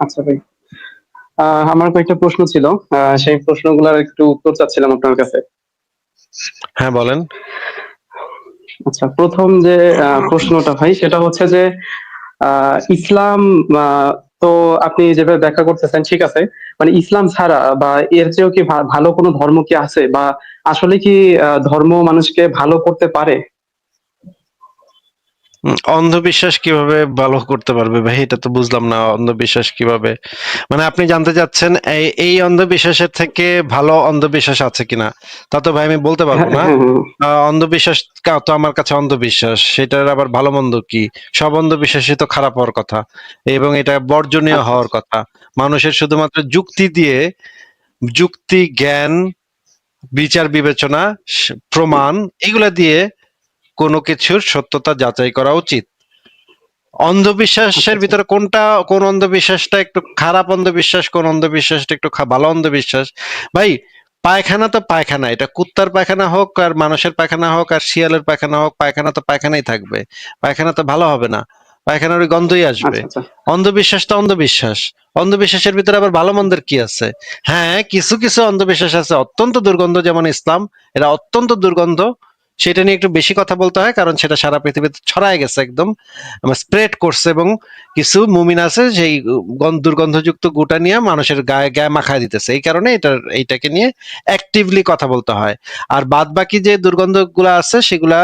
আচ্ছা ভাই। আমার কয়েকটা প্রশ্ন ছিল। সেই প্রশ্নগুলার একটু উত্তর চাচ্ছিলাম আপনার কাছে। হ্যাঁ, বলেন। আচ্ছা, ১ম যে প্রশ্নটা ভাই সেটা হচ্ছে যে ইসলাম আ তো আপনি যেভাবে ব্যাখ্যা করতেছেন ঠিক আছে। মানে ইসলাম ছাড়া বা এর চেয়েও কি ভালো কোনো ধর্ম কি আছে? বা আসলে কি ধর্ম মানুষকে ভালো করতে পারে? অন্ধবিশ্বাস কিভাবে ভালো করতে পারবে ভাই? এটা তো বুঝলাম না। অন্ধবিশ্বাস কিভাবে? মানে আপনি জানতে চাচ্ছেন এই অন্ধবিশ্বাসের থেকে ভালো অন্ধবিশ্বাস আছে কিনা? তা তো ভাই আমি বলতে পারবো হ্যাঁ, না। হ্যাঁ, হ্যাঁ। অন্ধবিশ্বাস তো আমার কাছে অন্ধবিশ্বাস। সেটার আবার ভালো মন্দ কি? সব অন্ধবিশ্বাসই তো খারাপ হওয়ার কথা এবং এটা বর্জনীয় আচ্ছা, হওয়ার আচ্ছা। কথা। মানুষের শুধুমাত্র যুক্তি দিয়ে, যুক্তি, জ্ঞান, বিচার বিবেচনা, প্রমাণ এগুলা দিয়ে কোনো কিছুর সত্যতা যাচাই করা উচিত। আচ্ছা, অন্ধবিশ্বাসের আচ্ছা। ভিতরে কোন অন্ধবিশ্বাসটা একটু খারাপ অন্ধবিশ্বাস, কোন অন্ধবিশ্বাসটা একটু ভালো অন্ধবিশ্বাস? ভাই, পায়খানা তো পায়খানা, এটা কুত্তার পায়খানা হোক আর মানুষের পায়খানা হোক আর শিয়ালের পায়খানা হোক, পায়খানা তো পায়খানাই থাকবে। পায়খানা তো ভালো হবে না, পায়খানার ওই গন্ধই আসবে। আচ্ছা, আচ্ছা। অন্ধবিশ্বাস তো অন্ধবিশ্বাস। অন্ধবিশ্বাসের ভিতরে আবার ভালো মন্দের কি আছে? হ্যাঁ, কিছু কিছু অন্ধবিশ্বাস আছে অত্যন্ত দুর্গন্ধ, যেমন ইসলাম। এরা অত্যন্ত দুর্গন্ধ। সেটা নিয়ে একটু বেশি কথা বলতে হয়, কারণ সেটা সারা পৃথিবীতে ছড়ায় গেছে একদম, স্প্রেড করছে, এবং কিছু মুমিন আছে সেই দুর্গন্ধযুক্ত গুটা নিয়ে মানুষের গায়ে গায়ে মাখায় দিতেছে। এই কারণে এইটাকে নিয়ে অ্যাক্টিভলি কথা বলতে হয়। আর বাদ বাকি যে দুর্গন্ধ গুলা আছে সেগুলা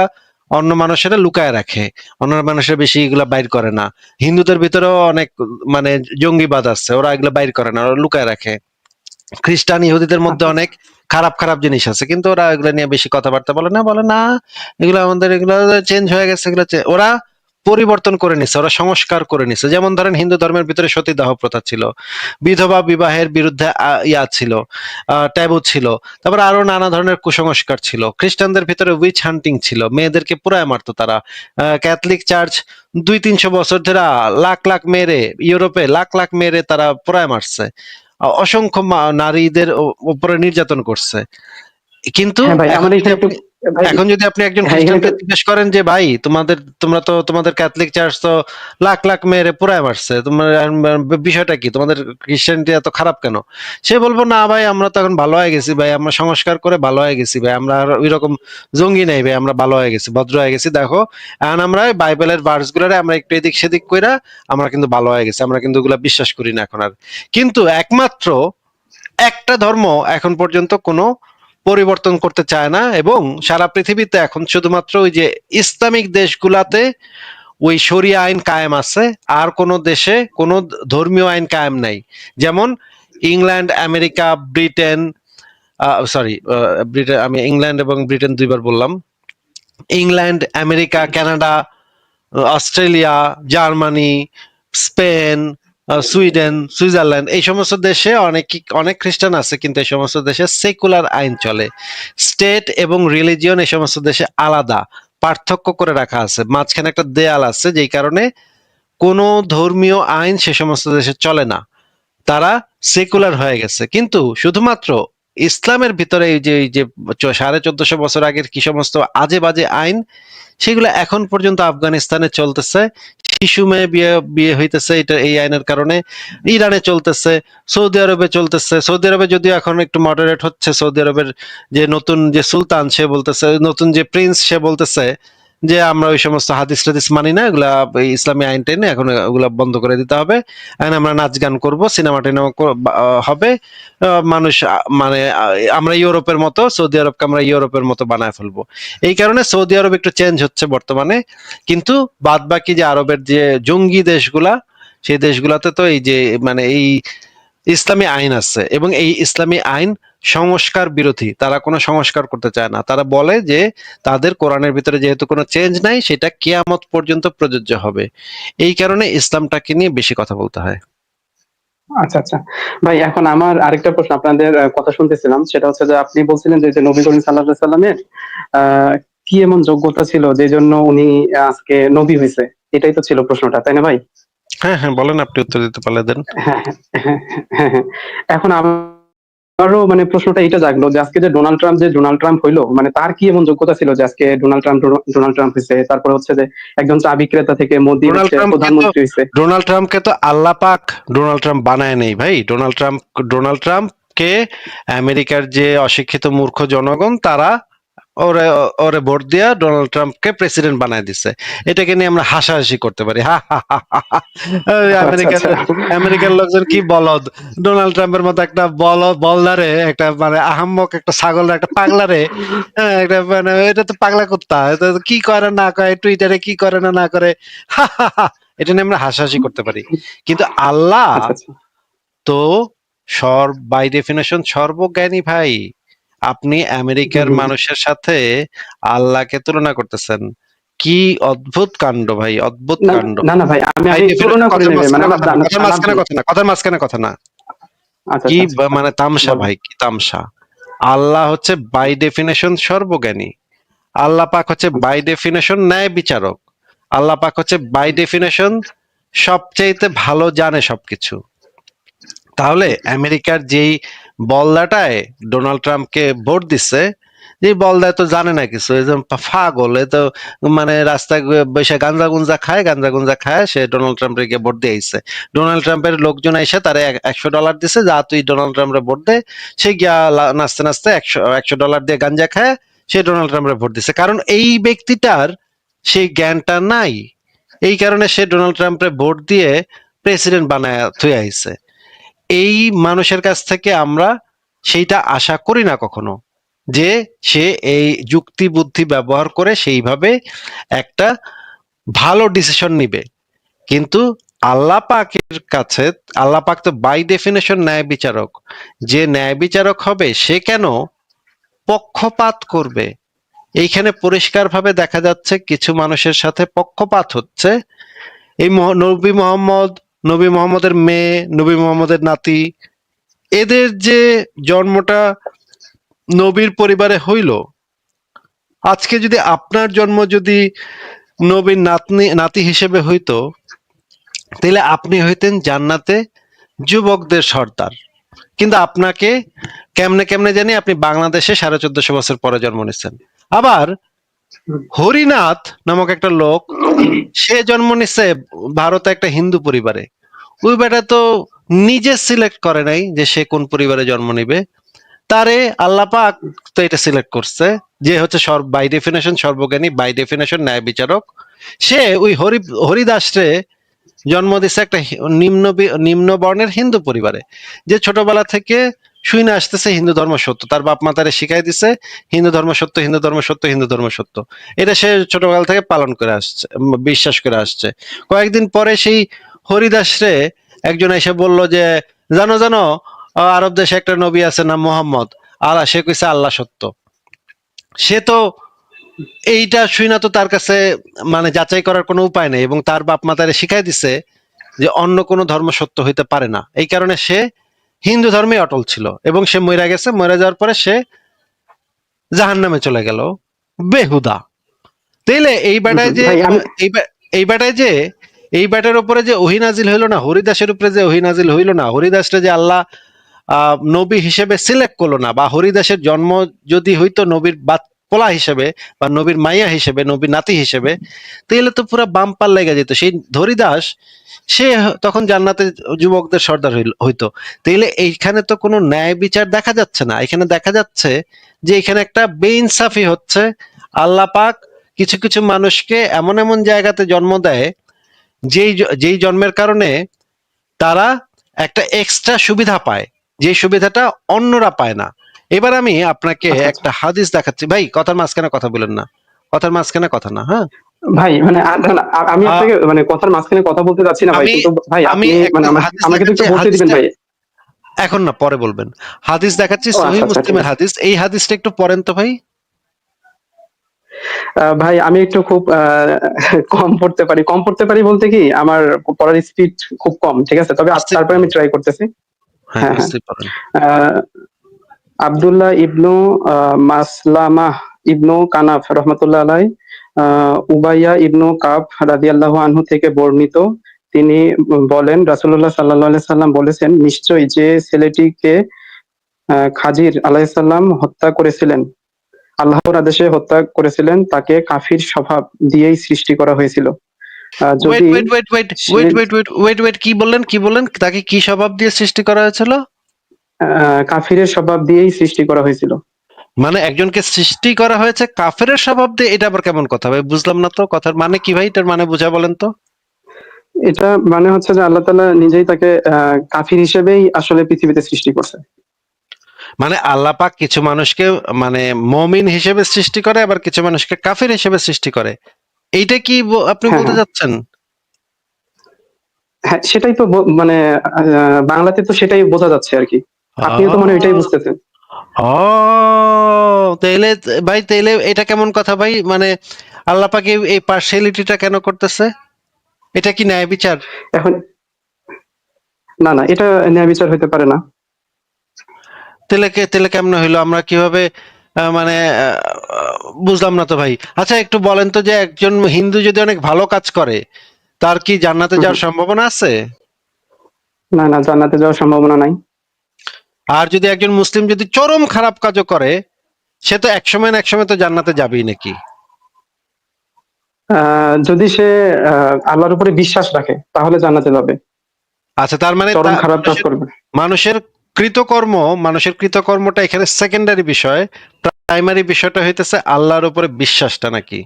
অন্য মানুষেরা লুকায় রাখে, অন্য মানুষের বেশি এগুলা বাইর করে না। হিন্দুদের ভিতরেও অনেক মানে জঙ্গিবাদ আছে, ওরা এগুলো বাইর করে না, ওরা লুকায় রাখে। খ্রিস্টান ইহুদিদের মধ্যে আচ্ছা, আচ্ছা। অনেক খারাপ খারাপ জিনিস আছে, কিন্তু ওরা এগুলো নিয়ে বেশি কথাবার্তা বলে না, বলে না এগুলো আমাদের, এগুলো চেঞ্জ হয়ে গেছে, এগুলো ওরা পরিবর্তন করে নিছে, ওরা সংস্কার করে নিছে। যেমন ধরেন হিন্দু ধর্মের ভিতরে সতীদাহ প্রথা ছিল, বিধবা বিবাহের বিরুদ্ধে ছিল, ট্যাবু ছিল, তারপর আরো নানা ধরনের কুসংস্কার ছিল। খ্রিস্টানদের ভিতরে উইচ হান্টিং ছিল, মেয়েদেরকে পুরায় মারতো তারা। ক্যাথলিক চার্চ 200-300 বছর ধরে লাখ লাখ মেয়েরে, ইউরোপে লাখ লাখ মেয়েরে তারা পুরায় মারছে, অসংখ্য নারীদের উপরে নির্যাতন করছে। কিন্তু হ্যাঁ ভাই, এখন আমার যদি এখানে একটু আপনি ভাই। এখন যদি আপনি একজন হ্যাঁ, এখানে খ্রিস্টানকে একটু। জিজ্ঞেস করেন যে ভাই তোমরা তো তোমাদের ক্যাথলিক চার্চ তো লাখ লাখ মেয়েরে পুরায় মারছে, তোমার বিষয়টা কি, তোমাদের খ্রিস্টানিটি এত খারাপ কেন? সে বলবো না ভাই, আমরা তো এখন ভালো হয়ে গেছি ভাই, আমরা সংস্কার করে ভালো হয়ে গেছি ভাই, আমরা আর ওই রকম জঙ্গি নাই ভাই, আমরা ভালো হয়ে গেছি, ভদ্র হয়ে গেছি, দেখো এখন আমরা বাইবেলের ভার্স গুলারে আমরা একটু এদিক সেদিক কইরা আমরা কিন্তু ভালো হয়ে গেছি, আমরা কিন্তু ওগুলা বিশ্বাস করি না এখন আর। কিন্তু একমাত্র একটা ধর্ম এখন পর্যন্ত কোনো পরিবর্তন করতে চায় না, এবং সারা পৃথিবীতে এখন শুধুমাত্র ওই যে ইসলামিক দেশগুলাতে ওই শরিয়া আইন কায়েম আছে, আর কোন দেশে কোনো ধর্মীয় আইন কায়েম নাই। যেমন England, America, Britain, sorry, Britain, আমি ইংল্যান্ড এবং ব্রিটেন দুইবার বললাম। England, America, Canada, Australia, Germany, Spain, Sweden, Switzerland, এই সমস্ত দেশে অনেক অনেক খ্রিস্টান আছে, কিন্তু এই সমস্ত দেশে সেকুলার আইন চলে। স্টেট এবং রিলিজিয়ন এই সমস্ত দেশে আলাদা, পার্থক্য করে রাখা আছে, মাঝখানে একটা দেয়াল আছে, যেই কারণে কোনো ধর্মীয় আইন সে সমস্ত দেশে চলে না, তারা সেকুলার হয়ে গেছে। কিন্তু শুধুমাত্র ইসলামের ভিতরে এই যে 1450 বছর আগের কি সমস্ত আজে বাজে আইন, সেগুলো এখন পর্যন্ত আফগানিস্তানে চলতেছে। শিশু মেয়ে বিয়ে বিয়ে হইতেছে এটা এই আইনের কারণে। ইরানে চলতেছে, সৌদি আরবে চলতেছে। সৌদি আরবে যদিও এখন একটু মডারেট হচ্ছে, সৌদি আরবের যে নতুন যে সুলতান সে বলতেছে, নতুন যে প্রিন্স সে বলতেছে যে আমরা ওই সমস্ত হাদিস টাদিস মানি না, এগুলা ইসলামী আইন টেনে এখন ওগুলা বন্ধ করে দিতে হবে। এখন আমরা নাচ গান করবো, সিনেমা টিনেমা হবে। মানুষ মানে আমরা ইউরোপের মতো, সৌদি আরবকে আমরা ইউরোপের মতো বানায় ফেলবো। এই কারণে সৌদি আরব একটু চেঞ্জ হচ্ছে বর্তমানে। কিন্তু বাদ বাকি যে আরবের যে জঙ্গি দেশগুলা, সেই দেশগুলাতে তো এই যে মানে এই ইসলামী আইন আছে, এবং এই ইসলামী আইন সংস্কার বিরোধী, তারা কোনো সংস্কার করতে চায় না। তারা বলে যে তাদের কোরআনের ভিতরে যেহেতু কোনো চেঞ্জ নাই, সেটা কিয়ামত পর্যন্ত প্রযোজ্য হবে। এই কারণে ইসলামটাকে নিয়ে বেশি কথা বলতে হয়। আচ্ছা, আচ্ছা। ভাই, এখন আমার আরেকটা প্রশ্ন, আপনাদের কথা শুনতেছিলাম। সেটা হচ্ছে যে আপনি বলছিলেন যে নবী করিম সাল্লাল্লাহু আলাইহি সাল্লামের আ কি এমন যোগ্যতা ছিল যেজন্য উনি আজকে নবী হইছে? এটাই তো ছিল প্রশ্নটা, তাই না ভাই? হ্যাঁ, হ্যাঁ, বলেন, আপনি উত্তর দিতে পারলে দেন। হ্যাঁ, হ্যাঁ, হ্যাঁ, হ্যাঁ, হ্যাঁ। এখন আমার আমারও মানে প্রশ্নটা এটা জাগলো যে আজকে যে ডোনাল্ড ট্রাম্প হইলো, মানে তার কি এমন যোগ্যতা ছিল যে আজকে ডোনাল্ড ট্রাম্প হয়েছে? তারপর হচ্ছে যে একজন চা বিক্রেতা থেকে মোদি ডোনাল্ড হচ্ছে ট্রাম্পকে তো প্রধানমন্ত্রী হয়েছে। ডোনাল্ড ট্রাম্পকে তো আল্লাহ পাক ডোনাল্ড ট্রাম্প বানায় নেই ভাই। ডোনাল্ড ট্রাম্পকে আমেরিকার যে অশিক্ষিত মূর্খ জনগণ তারা ওরে ওরে ভোট দিয়া ডোনাল্ড ট্রাম্পকে প্রেসিডেন্ট বানায় দিছে। এটাকে নিয়ে আমরা হাসাহাসি করতে পারি, হা হা হা হা হা। ওই আচ্ছা আচ্ছা। আমেরিকার লোকজন কি বলদ, ডোনাল্ড ট্রাম্পের মতো একটা বলদারে, একটা মানে আহাম্মক একটা ছাগল, একটা পাগলারে, হ্যাঁ, একটা মানে এটা তো পাগলা কুত্তা, এটা তো কি করে না করে টুইটারে, কি করে না না করে, হা হা হা। এটা নিয়ে আমরা হাসাহাসি করতে পারি, কিন্তু আল্লাহ আচ্ছা আচ্ছা। তো বাই ডেফিনেশন সর্বজ্ঞানী ভাই। আপনি আমেরিকার হুম। মানুষের সাথে আল্লাহকে তুলনা করতেছেন, কি অদ্ভুত কাণ্ড ভাই, অদ্ভুত না কাণ্ড। না না ভাই, আমি বাই আমি তুলনা ডেফিনেশন করি কথার নাই ভাই, মানে মাঝখানে আমার কথা না, কথার জানার মাঝখানে জন্য। কথা না, কথার মাঝখানে কথা না। আচ্ছা কি আচ্ছা আচ্ছা, মানে তামসা বলেন। ভাই, কি তামসা। আল্লাহ হচ্ছে বাই ডেফিনেশন সর্বজ্ঞানী। আল্লাহ পাক হচ্ছে আচ্ছা বাই ডেফিনেশন ন্যায় বিচারক। আল্লাহ পাক হচ্ছে বাই ডেফিনেশন সবচাইতে ভালো জানে সবকিছু। তাহলে আমেরিকার যেই বলদাটায় ডোনাল্ড ট্রাম্পকে ভোট দিচ্ছে, যে বলদায় তো জানে না কিছু, এই যে পাগল, এ তো মানে রাস্তায় বসে গাঞ্জা গুঞ্জা খায় সে ডোনাল্ড ট্রাম্পের গিয়ে ভোট দিয়ে আইছে। ডোনাল্ড ট্রাম্পের লোকজন এসে তারে $100 দিছে, যা তুই ডোনাল্ড ট্রাম্পের ভোট দে। সে গিয়া নাচতে নাচতে $100 দিয়ে গাঞ্জা খায়, সে ডোনাল্ড ট্রাম্পের ভোট দিছে, কারণ এই ব্যক্তিটার সেই জ্ঞানটা নাই। এই কারণে সে ডোনাল্ড ট্রাম্পের ভোট দিয়ে প্রেসিডেন্ট বানায় থুয়ে আইছে। এই মানুষের কাছ থেকে আমরা সেইটা আশা করি না কখনো, যে সে এই যুক্তি বুদ্ধি ব্যবহার করে সেইভাবে একটা ভালো ডিসিশন নিবে। কিন্তু আল্লাহ পাকের কাছে, আল্লাহ পাক তো বাই ডেফিনেশন ন্যায় বিচারক। যে ন্যায় বিচারক হবে সে কেন পক্ষপাত করবে? এইখানে পরিষ্কারভাবে দেখা যাচ্ছে কিছু মানুষের সাথে পক্ষপাত হচ্ছে। এই নবী মোহাম্মদের মেয়ে, নবী মোহাম্মদের নাতি, এদের যে জন্মটা নবীর পরিবারে হইল, আজকে যদি আপনার জন্ম যদি নবীর নাতি হিসেবে হইতো, তাহলে আপনি হইতেন জান্নাতে যুবকদের সর্দার। কিন্তু আপনাকে কেমনে কেমনে জানি আপনি বাংলাদেশে 1450 বছর পরে জন্ম নিচ্ছেন। আবার হরিনাথ নামক একটা লোক, সে জন্ম নিচ্ছে ভারতে একটা হিন্দু পরিবারে। ওই বেটা তো নিজে সিলেক্ট করে নাই যে সে কোন পরিবারে জন্ম নিবে, তারে আল্লাহ পাক তো এটা সিলেক্ট করছে, যে হচ্ছে বাই ডেফিনেশন সর্বজ্ঞানী, বাই ডেফিনেশন ন্যায় বিচারক। সে ওই হরিদাসরে জন্ম দিচ্ছে একটা নিম্ন বর্ণের হিন্দু পরিবারে, যে ছোটবেলা থেকে শুনে আসতেছে হিন্দু ধর্ম সত্য, তার বাপ মা তারে শিখাই দিছে হিন্দু ধর্ম সত্য, হিন্দু ধর্ম সত্য, হিন্দু ধর্ম সত্য। এটা সে ছোটবেলা থেকে পালন করে আসছে, বিশ্বাস করে আসছে। কয়েকদিন পরে সেই হরিদাসরে একজন এসে বলল যে, জানো জানো, আরব দেশে একটা নবী আছে নাম মোহাম্মদ, আল্লাহ, সে কইছে আল্লাহ সত্য। সে তো এইটা শুই না, তো তার কাছে মানে যাচাই করার কোনো উপায় নেই, এবং তার বাপ মা তারে শিখাই দিছে যে অন্য কোনো ধর্ম সত্য হইতে পারে না। এই কারণে সে হিন্দু ধর্মে অটল ছিল, এবং সে মরে গেছে। মরে যাওয়ার পরে সে জাহান্নামে চলে গেল বেহুদা। তাইলে এই বেটায় যে ভাই আমি এই এই বেটায় যে এই বেটার উপরে যে ওহী নাজিল হইলো না, হরিদাসের উপরে যে ওহী নাজিল হইলো না, হরিদাসটা যে আল্লাহ নবী হিসেবে সিলেক্ট করলো না, বা হরিদাসের জন্ম যদি হইতো নবীর পোলা হিসেবে, বা নবীর মাইয়া হিসেবে, নবীর নাতি হিসেবে, তাহলে তো পুরো বাম্পার লেগে যেত। সেই হরিদাস সে তখন জান্নাতে যুবকদের সর্দার হইতো। তাইলে এইখানে তো কোনো ন্যায় বিচার দেখা যাচ্ছে না। এখানে দেখা যাচ্ছে যে এখানে একটা বেইনসাফি হচ্ছে। আল্লাহ পাক কিছু কিছু মানুষকে এমন এমন জায়গাতে জন্ম দেয়, যেই জন্মের কারণে তারা একটা এক্সট্রা সুবিধা পায়, যে সুবিধাটা অন্যরা পায় না। এবার আমি আপনাকে আচ্ছা আচ্ছা একটা হাদিস দেখাচ্ছি ভাই, কথার মাঝখানে কথা বলেন না, কথার মাঝখানে কথা না, হ্যাঁ। ভাই, মানে না, না, আমি আহ, আপনাকে মানে কথার মাঝখানে কথা বলতে চাচ্ছি না ভাই, আমি কিন্তু ভাই আমি আপনি একটা মানে হাদিস আমাকে তো দেখাচ্ছি, একটু বলতে দিবেন হাদিসটা ভাই। এখন না, পরে বলবেন। হাদিস দেখাচ্ছি, ও সহিহ আচ্ছা আচ্ছা, ঠিক মুসলিমের আছে। হাদিস। এই হাদিসটা একটু পড়েন তো ভাই। ভাই আমি একটু খুব কম পড়তে পারি বলতে কি, আমার পড়ার স্পিড খুব কম, ঠিক আছে, তবে আসতেই তারপরে পারেন, আমি ট্রাই করতেছি। হ্যাঁ হ্যাঁ হ্যাঁ। আসতেই পারেন। আহ, আব্দুল্লাহ ইবনু মাসলামাহ ইবনু কানাফ রহমতুল্লাহ আলাই, উবাইয়া ইবনু কাব রাদিয়াল্লাহু আনহু থেকে বর্ণিত। তিনি বলেন, রাসূলুল্লাহ সাল্লাল্লাহু আলাইহি সাল্লাম বলেছেন, নিশ্চয়ই যে ছেলেটিকে খাজির আলাইহিসসালাম হত্যা করেছিলেন, আল্লাহর আদেশে হত্যা করেছিলেন, তাকে কাফির স্বভাব দিয়েই সৃষ্টি করা হয়েছিল। ওয়েট যদি ওয়েট ওয়েট ওয়েট সে wait wait wait wait wait কি বললেন তাকে কি স্বভাব দিয়ে সৃষ্টি করা হয়েছিল? কাফিরের স্বভাব দিয়েই সৃষ্টি করা হয়েছিল। মানে একজনকে সৃষ্টি করা হয়েছে কাফেরের স্বভাব দিয়ে, এটা আবার কেমন কথা ভাই? বুঝলাম না তো, কথার মানে কি ভাই? এটার মানে বুঝা বলেন তো। এটা মানে হচ্ছে যে আল্লাহ তাআলা নিজেই তাকে কাফির হিসেবেই আসলে পৃথিবীতে সৃষ্টি করছে। মানে আল্লাহ পাক কিছু মানুষকে মানে মমিন হিসেবে সৃষ্টি করে, আবার কিছু মানুষকে কাফির হিসেবে সৃষ্টি করে। এইটা কি আপনি হ্যাঁ, বলতে হ্যাঁ, চাচ্ছেন? হ্যাঁ, সেটাই তো মানে বাংলাতে তো সেটাই বোঝা যাচ্ছে আরকি। আপনিও তো মনে হয় এটাই ও বুঝতেছেন। ও তাইলে ভাই, তাইলে এটা কেমন কথা ভাই? মানে আল্লাহ পাক এই পার্সিয়ালিটিটা কেন করতেছে? এটা কি ন্যায় বিচার? এখন না, না, এটা ন্যায় বিচার হইতে পারে না। তেলে কেমন হইলো? আমরা কিভাবে মানে বুঝলাম না তো ভাই। আচ্ছা একটু বলেন তো, যে একজন হিন্দু যদি অনেক ভালো কাজ করে, তার কি জান্নাতে হুম, হুম। যাওয়ার সম্ভাবনা আছে? না, না, জান্নাতে যাওয়ার সম্ভাবনা নাই। আর যদি একজন মুসলিম যদি চরম খারাপ কাজও করে, সে তো একসময় না একসময় তো জান্নাতে যাবেই নাকি? যদি সে আল্লাহর উপরে বিশ্বাস রাখে তাহলে জান্নাতে যাবে। আচ্ছা, তার মানে চরম খারাপ কাজ করবে। মানুষের কৃতকর্ম, মানুষের কৃতকর্মটা এখানে সেকেন্ডারি বিষয়, প্রাইমারি বিষয়টা হইতেছে আল্লাহর উপরে বিশ্বাসটা নাকি?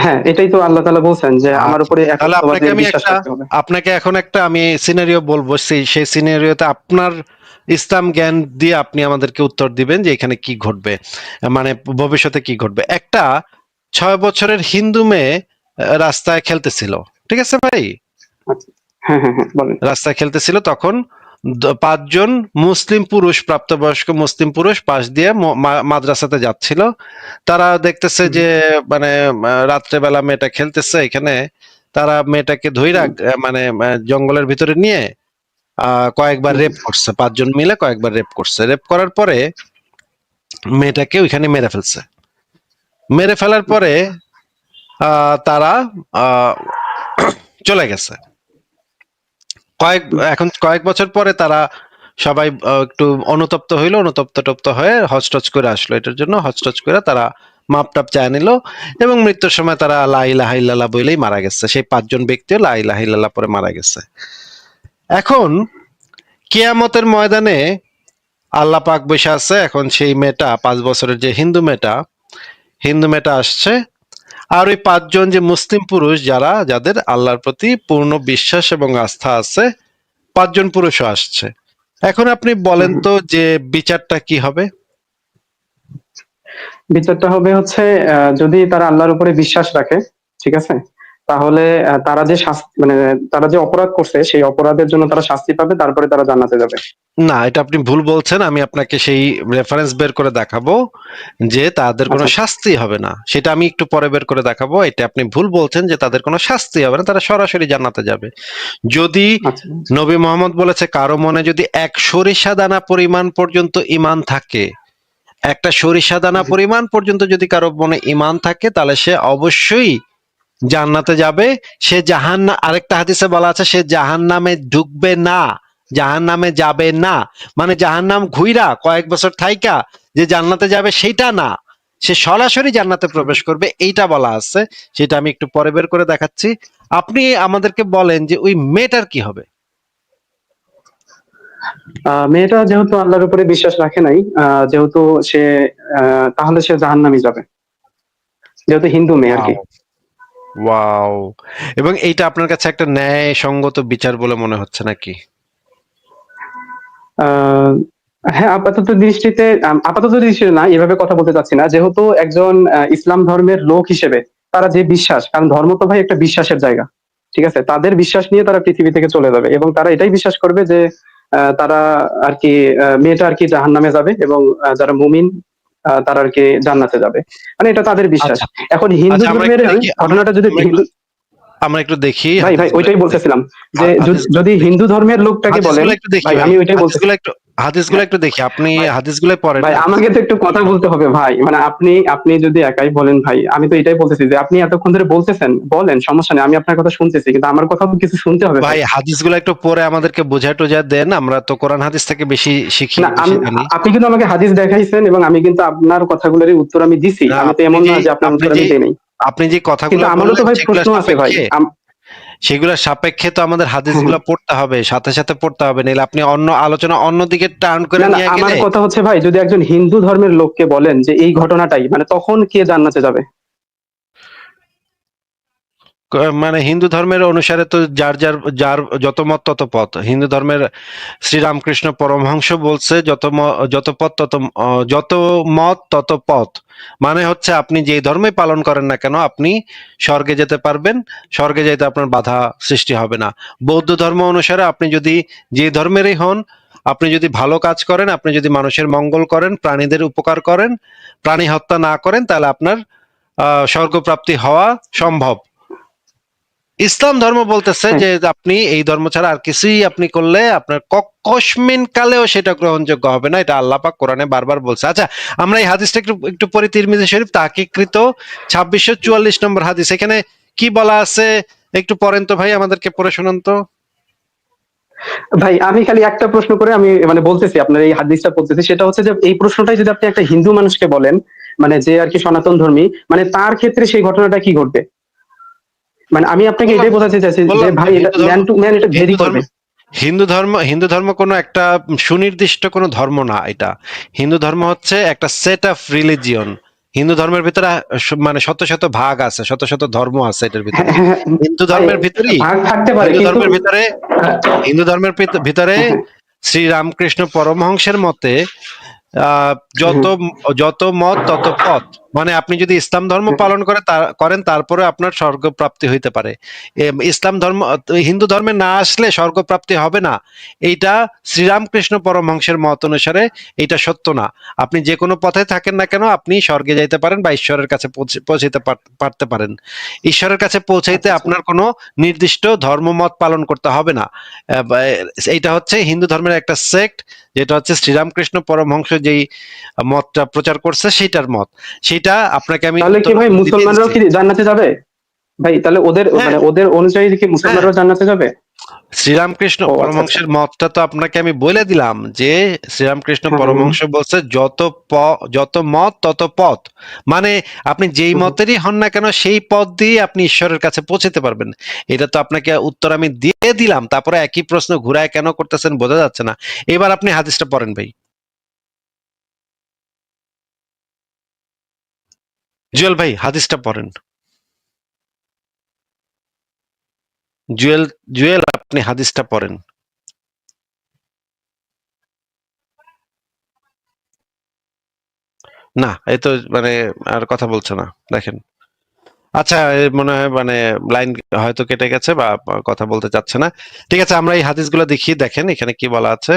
হ্যাঁ, এটাই তো আল্লাহ তাআলা বলছেন যে আমার আচ্ছা, উপরে তাহলে একত্ববাদের বিশ্বাস রাখতে হবে। আপনাকে এখন একটা আমি সিনারিও বলবো, সেই সিনারিওতে আপনার ইসলাম জ্ঞান দিয়ে আপনি আমাদেরকে উত্তর দিবেন যে এখানে কি ঘটবে, মানে ভবিষ্যতে কি ঘটবে। একটা 6 বছরের হিন্দু মেয়ে রাস্তায় খেলতেছিল, ঠিক আছে ভাই? আচ্ছা। হ্যাঁ, হ্যাঁ, হ্যাঁ, বলেন। রাস্তায় খেলতেছিল, তখন 5 জন মুসলিম পুরুষ, প্রাপ্তবয়স্ক মুসলিম পুরুষ পাশ দিয়ে মাদ্রাসাতে যাচ্ছিল। তারা দেখতেছে হুম, যে মানে রাত্রেবেলা মেয়েটা খেলতেছে এখানে। তারা মেয়েটাকে ধইরা হুম, মানে জঙ্গলের ভিতরে নিয়ে কয়েকবার হুম, রেপ করছে। 5 জন মিলে কয়েকবার রেপ করছে। রেপ করার পরে মেয়েটাকে ওইখানে মেরে ফেলছে। মেরে ফেলার হুম, পরে তারা আহ চলে গেছে। হুম, এখন কয়েক বছর পরে তারা সবাই একটু অনুতপ্ত হইলো, অনুতপ্ত টপ্ত হয়ে হজ টজ করে আসলো। এটার জন্য হজ টজ করে তারা মাপ টাপ চায় নিল, এবং মৃত্যুর সময় তারা লা ইলাহা ইল্লাল্লাহ বলেই মারা গেছে। সেই 5 জন ব্যক্তিও লা ইলাহা ইল্লাল্লাহ পরে মারা গেছে। এখন কিয়ামতের ময়দানে আল্লাহ পাক বসে আছে। এখন সেই মেয়েটা, 5 বছরের যে হিন্দু মেয়েটা আসছে, আর ওই 5 জন যে মুসলিম পুরুষ যাদের আল্লাহর প্রতি পূর্ণ বিশ্বাস এবং আস্থা আছে, 5 জন পুরুষও আসছে। এখন আপনি হুম, বলেন হুম। তো যে বিচারটা কি হবে? বিচারটা হবে হচ্ছে যদি তারা আল্লাহর উপরে বিশ্বাস রাখে, ঠিক আছে? তাহলে তারা যে মানে তারা যে অপরাধ করছে সেই অপরাধের জন্য তারা শাস্তি পাবে, তারপরে তারা জান্নাতে যাবে। না, এটা আপনি ভুল বলছেন। আমি আপনাকে সেই রেফারেন্স বের করে দেখাবো যে তাদের কোনো আচ্ছা, আচ্ছা, শাস্তি হবে না। সেটা আমি একটু পরে বের করে দেখাবো। এটা আপনি ভুল বলছেন যে তাদের কোনো শাস্তি হবে না, তারা সরাসরি জান্নাতে যাবে। যদি আচ্ছা, নবী মোহাম্মদ বলেছে, কারো মনে যদি এক সরিষা দানা পরিমাণ পর্যন্ত ঈমান থাকে, একটা সরিষা দানা হুম, পরিমাণ পর্যন্ত যদি কারো মনে ঈমান থাকে, তাহলে সে অবশ্যই জান্নাতে যাবে। সে আরেকটা হাদিসে বলা আছে, সে জাহান্নামে ঢুকবে না, জাহান্নামে যাবে না। মানে জাহান্নাম ঘুইরা কয়েক বছর থাইকা যে জান্নাতে যাবে সেইটা না, সে সরাসরি জান্নাতে হুম। প্রবেশ করবে, এইটা বলা আছে। সেটা আমি একটু পরে বের করে দেখাচ্ছি। আপনি আমাদেরকে বলেন যে ওই মেয়েটার কি হবে? মেয়েটা যেহেতু আল্লাহর উপরে বিশ্বাস রাখে নাই, যেহেতু সে তাহলে সে জাহান্নামে যাবে। যেহেতু হিন্দু মেয়ে আরকি। Wow, wow. এবং এইটা আপনার কাছে একটা ন্যায়সঙ্গত বিচার বলে মনে হচ্ছে নাকি? আহ হ্যাঁ, আপাতত দৃষ্টিতে না, এভাবে কথা বলতে চাচ্ছি না। যেহেতু একজন ইসলাম ধর্মের লোক হিসেবে তারা যে বিশ্বাস, কারণ ধর্ম তো ভাই একটা বিশ্বাসের জায়গা। ঠিক আছে? তাদের বিশ্বাস নিয়ে তারা পৃথিবী থেকে চলে যাবে এবং তারা এটাই বিশ্বাস করবে যে তারা আরকি মেয়েটা আরকি জাহান্নামে যাবে এবং যারা মুমিন তারা আরকি জান্নাতে যাবে। মানে এটা তাদের বিশ্বাস। আচ্ছা, এখন হিন্দু আচ্ছা, আমরা ধর্মের একটু দেখি, ঘটনাটা যদি আমরা একটু হিন্দু আমরা একটু দেখি ভাই, ভাই, হাদিসগুলো ওইটাই একটু দেখি। বলতেছিলাম যে হাদিসগুলো যদি একটু দেখি। হিন্দু ধর্মের লোকটাকে বলেন, হাদিসগুলো একটু দেখি ভাই ভাই। আমি ওইটাই বলতেছি। হাদিসগুলো একটু হাদিসগুলো একটু দেখি, আপনি ভাই হাদিসগুলো পড়েন ভাই হাদিস। আমাকে তো একটু কথা বলতে হবে ভাই, মানে আপনি আপনি যদি একাই বলেন ভাই, আমি তো এটাই বলতেছি যে আপনি এতক্ষণ ধরে বলতেছেন, বলেন সমস্যা নেই, আমি আপনার কথা শুনতেছি, কিন্তু আমার কথা কিছু শুনতে হবে ভাই ভাই। হাদিসগুলো একটু পড়ে আমাদেরকে বোঝা টোঝা দেন, আমরা তো কোরআন হাদিস থেকে বেশি শিখি, না বেশি আমি, জানি। আপনি কিন্তু আমাকে হাদিস দেখাইছেন এবং আমি কিন্তু আপনার কথাগুলোরই উত্তর আমি দিছি, না, আমি তো আপনি এমন যে না যে আপনার আপনি উত্তর যে আমি দেই নাই। আপনি যে কিন্তু কথাগুলো আমারও তো বললেন ভাই সেগুলোর প্রশ্ন আছে ভাই সাপেক্ষে, সেগুলোর সাপেক্ষে তো আমাদের হ্যাঁ, হ্যাঁ। হাদিসগুলো পড়তে হবে, সাথে সাথে পড়তে হবে, নাহলে আপনি অন্য আলোচনা অন্যদিকে টার্ন করে না না, নিয়ে আমার গেলে। কথা হচ্ছে ভাই, যদি একজন হিন্দু ধর্মের লোককে বলেন যে এই ঘটনাটাই, মানে তখন কে জান্নাতে যাবে? মানে হিন্দু ধর্মের অনুসারে তো যার যার যার যত মত তত পথ। হিন্দু ধর্মের শ্রীরামকৃষ্ণ পরমহংস বলছে যত পথ তত যত মত তত পথ। মানে হচ্ছে আপনি যে ধর্মই পালন করেন না কেন আপনি স্বর্গে যেতে পারবেন, স্বর্গে যেতে আপনার বাধা সৃষ্টি হবে না। বৌদ্ধ ধর্ম অনুসারে আপনি যদি যে ধর্মেরই হন, আপনি যদি ভালো কাজ করেন, আপনি যদি মানুষের মঙ্গল করেন, প্রাণীদের উপকার করেন, প্রাণী হত্যা না করেন, তাহলে আপনার স্বর্গপ্রাপ্তি হওয়া সম্ভব। ইসলাম ধর্ম বলতেছে হ্যাঁ যে আপনি এই ধর্ম ছাড়া আর কিছুই আপনি করলে আপনার কশমিন কালেও সেটা গ্রহণযোগ্য হবে না, এটা আল্লাহ পাক কোরআনে বারবার বলছে। আচ্ছা, আমরা এই হাদিসটা একটু একটু পড়ি, তিরমিজি শরীফ তাহকিকৃত 2644 নম্বর হাদিস। এখানে কি বলা আছে একটু পড়েন তো ভাই, আমাদেরকে পড়ে শোনান তো। ভাই, আমি খালি একটা প্রশ্ন করে আমি মানে বলতেছি আপনার এই হাদিসটা বলতেছি, সেটা হচ্ছে যে এই প্রশ্নটাই যদি আপনি একটা হিন্দু মানুষকে বলেন, মানে যে আর কি সনাতন ধর্মী, মানে তার ক্ষেত্রে সেই ঘটনাটা কি ঘটবে? মানে আমি আপনাকে বললাম এটাই বোঝাতে চাইছি যে বললাম তো ভাই, এটা হিন্দু ধর্ম, ম্যান টু ম্যান এটা ভেরি হিন্দু ধর্ম করবে। হিন্দু ধর্ম কোনো একটা সুনির্দিষ্ট কোনো ধর্ম না এটা। হিন্দু ধর্ম হচ্ছে একটা সেট অফ রিলিজিয়ন। হিন্দু ধর্মের ভিতরে মানে শত শত ভাগ আছে, শত শত ধর্ম আছে এটার হ্যাঁ ভিতরে। হ্যাঁ হ্যাঁ, হিন্দু ভাই ধর্মের ভিতরেই ভাগ থাকতে পারে হিন্দু কিন্তু ধর্মের ভিতরে হিন্দু ধর্মের ভিতরে হ্যাঁ হ্যাঁ শ্রীরামকৃষ্ণ পরমহংসের মতে আহ, হ্যাঁ যত যত মত তত পথ। মানে আপনি যদি ইসলাম ধর্ম হ্যাঁ, পালন করেন তারপরে আপনার স্বর্গ প্রাপ্তি হইতে পারে। ইসলাম ধর্ম, হিন্দু ধর্মে না আসলে স্বর্গ প্রাপ্তি হবে না, এইটা শ্রীরামকৃষ্ণ পরমহংসের মত অনুসারে এটা সত্য না। আপনি যে কোনো পথে থাকেন না কেন আপনি স্বর্গে যাইতে পারেন বা ঈশ্বরের কাছে পৌঁছাইতে পারতে পারেন। ঈশ্বরের কাছে পৌঁছাইতে আচ্ছা আচ্ছা। আপনার কোনো নির্দিষ্ট ধর্মমত পালন করতে হবে না। এইটা হচ্ছে হিন্দু ধর্মের একটা সেক্ট, যেটা হচ্ছে শ্রীরামকৃষ্ণ পরমহংস যেই মতটা প্রচার করছে সেটার মত। সেটা আপনাকে আমি তাহলে কি উত্তর ভাই দিতে মুসলমানরাও দিচ্ছি। কি জান্নাতে যাবে? ভাই তাহলে ওদের হ্যাঁ, মানে ওদের অনুযায়ী কি হ্যাঁ, মুসলমানরাও জান্নাতে যাবে? শ্রীরামকৃষ্ণ ও আচ্ছা আচ্ছা। পরমহংসের মতটা তো আপনাকে আমি বলে দিলাম যে শ্রীরামকৃষ্ণ হ্যাঁ হ্যাঁ হ্যাঁ পরমহংস বলছে যত মত তত পথ। মানে আপনি যেই হ্যাঁ, হ্যাঁ। মতেরই হন না কেন সেই পথ দিয়ে আপনি ঈশ্বরের কাছে পৌঁছতে পারবেন। এটা তো আপনাকে উত্তর আমি দিয়ে দিলাম, তারপরে একই প্রশ্ন ঘুরায় কেন করতেছেন বোঝা যাচ্ছে না। এবার আপনি হাদিসটা পড়েন ভাই। জুয়েল ভাই হাদিসটা পড়েন। জুয়েল, জুয়েল আপনি হাদিসটা পড়েন। না, এই তো মানে আর কথা বলছে না, দেখেন। আচ্ছা, মনে হয় মানে লাইন হয়তো কেটে গেছে বা কথা বলতে চাচ্ছে না। ঠিক আছে, আমরা এই হাদিসগুলো দেখি, দেখেন এখানে কি বলা আছে।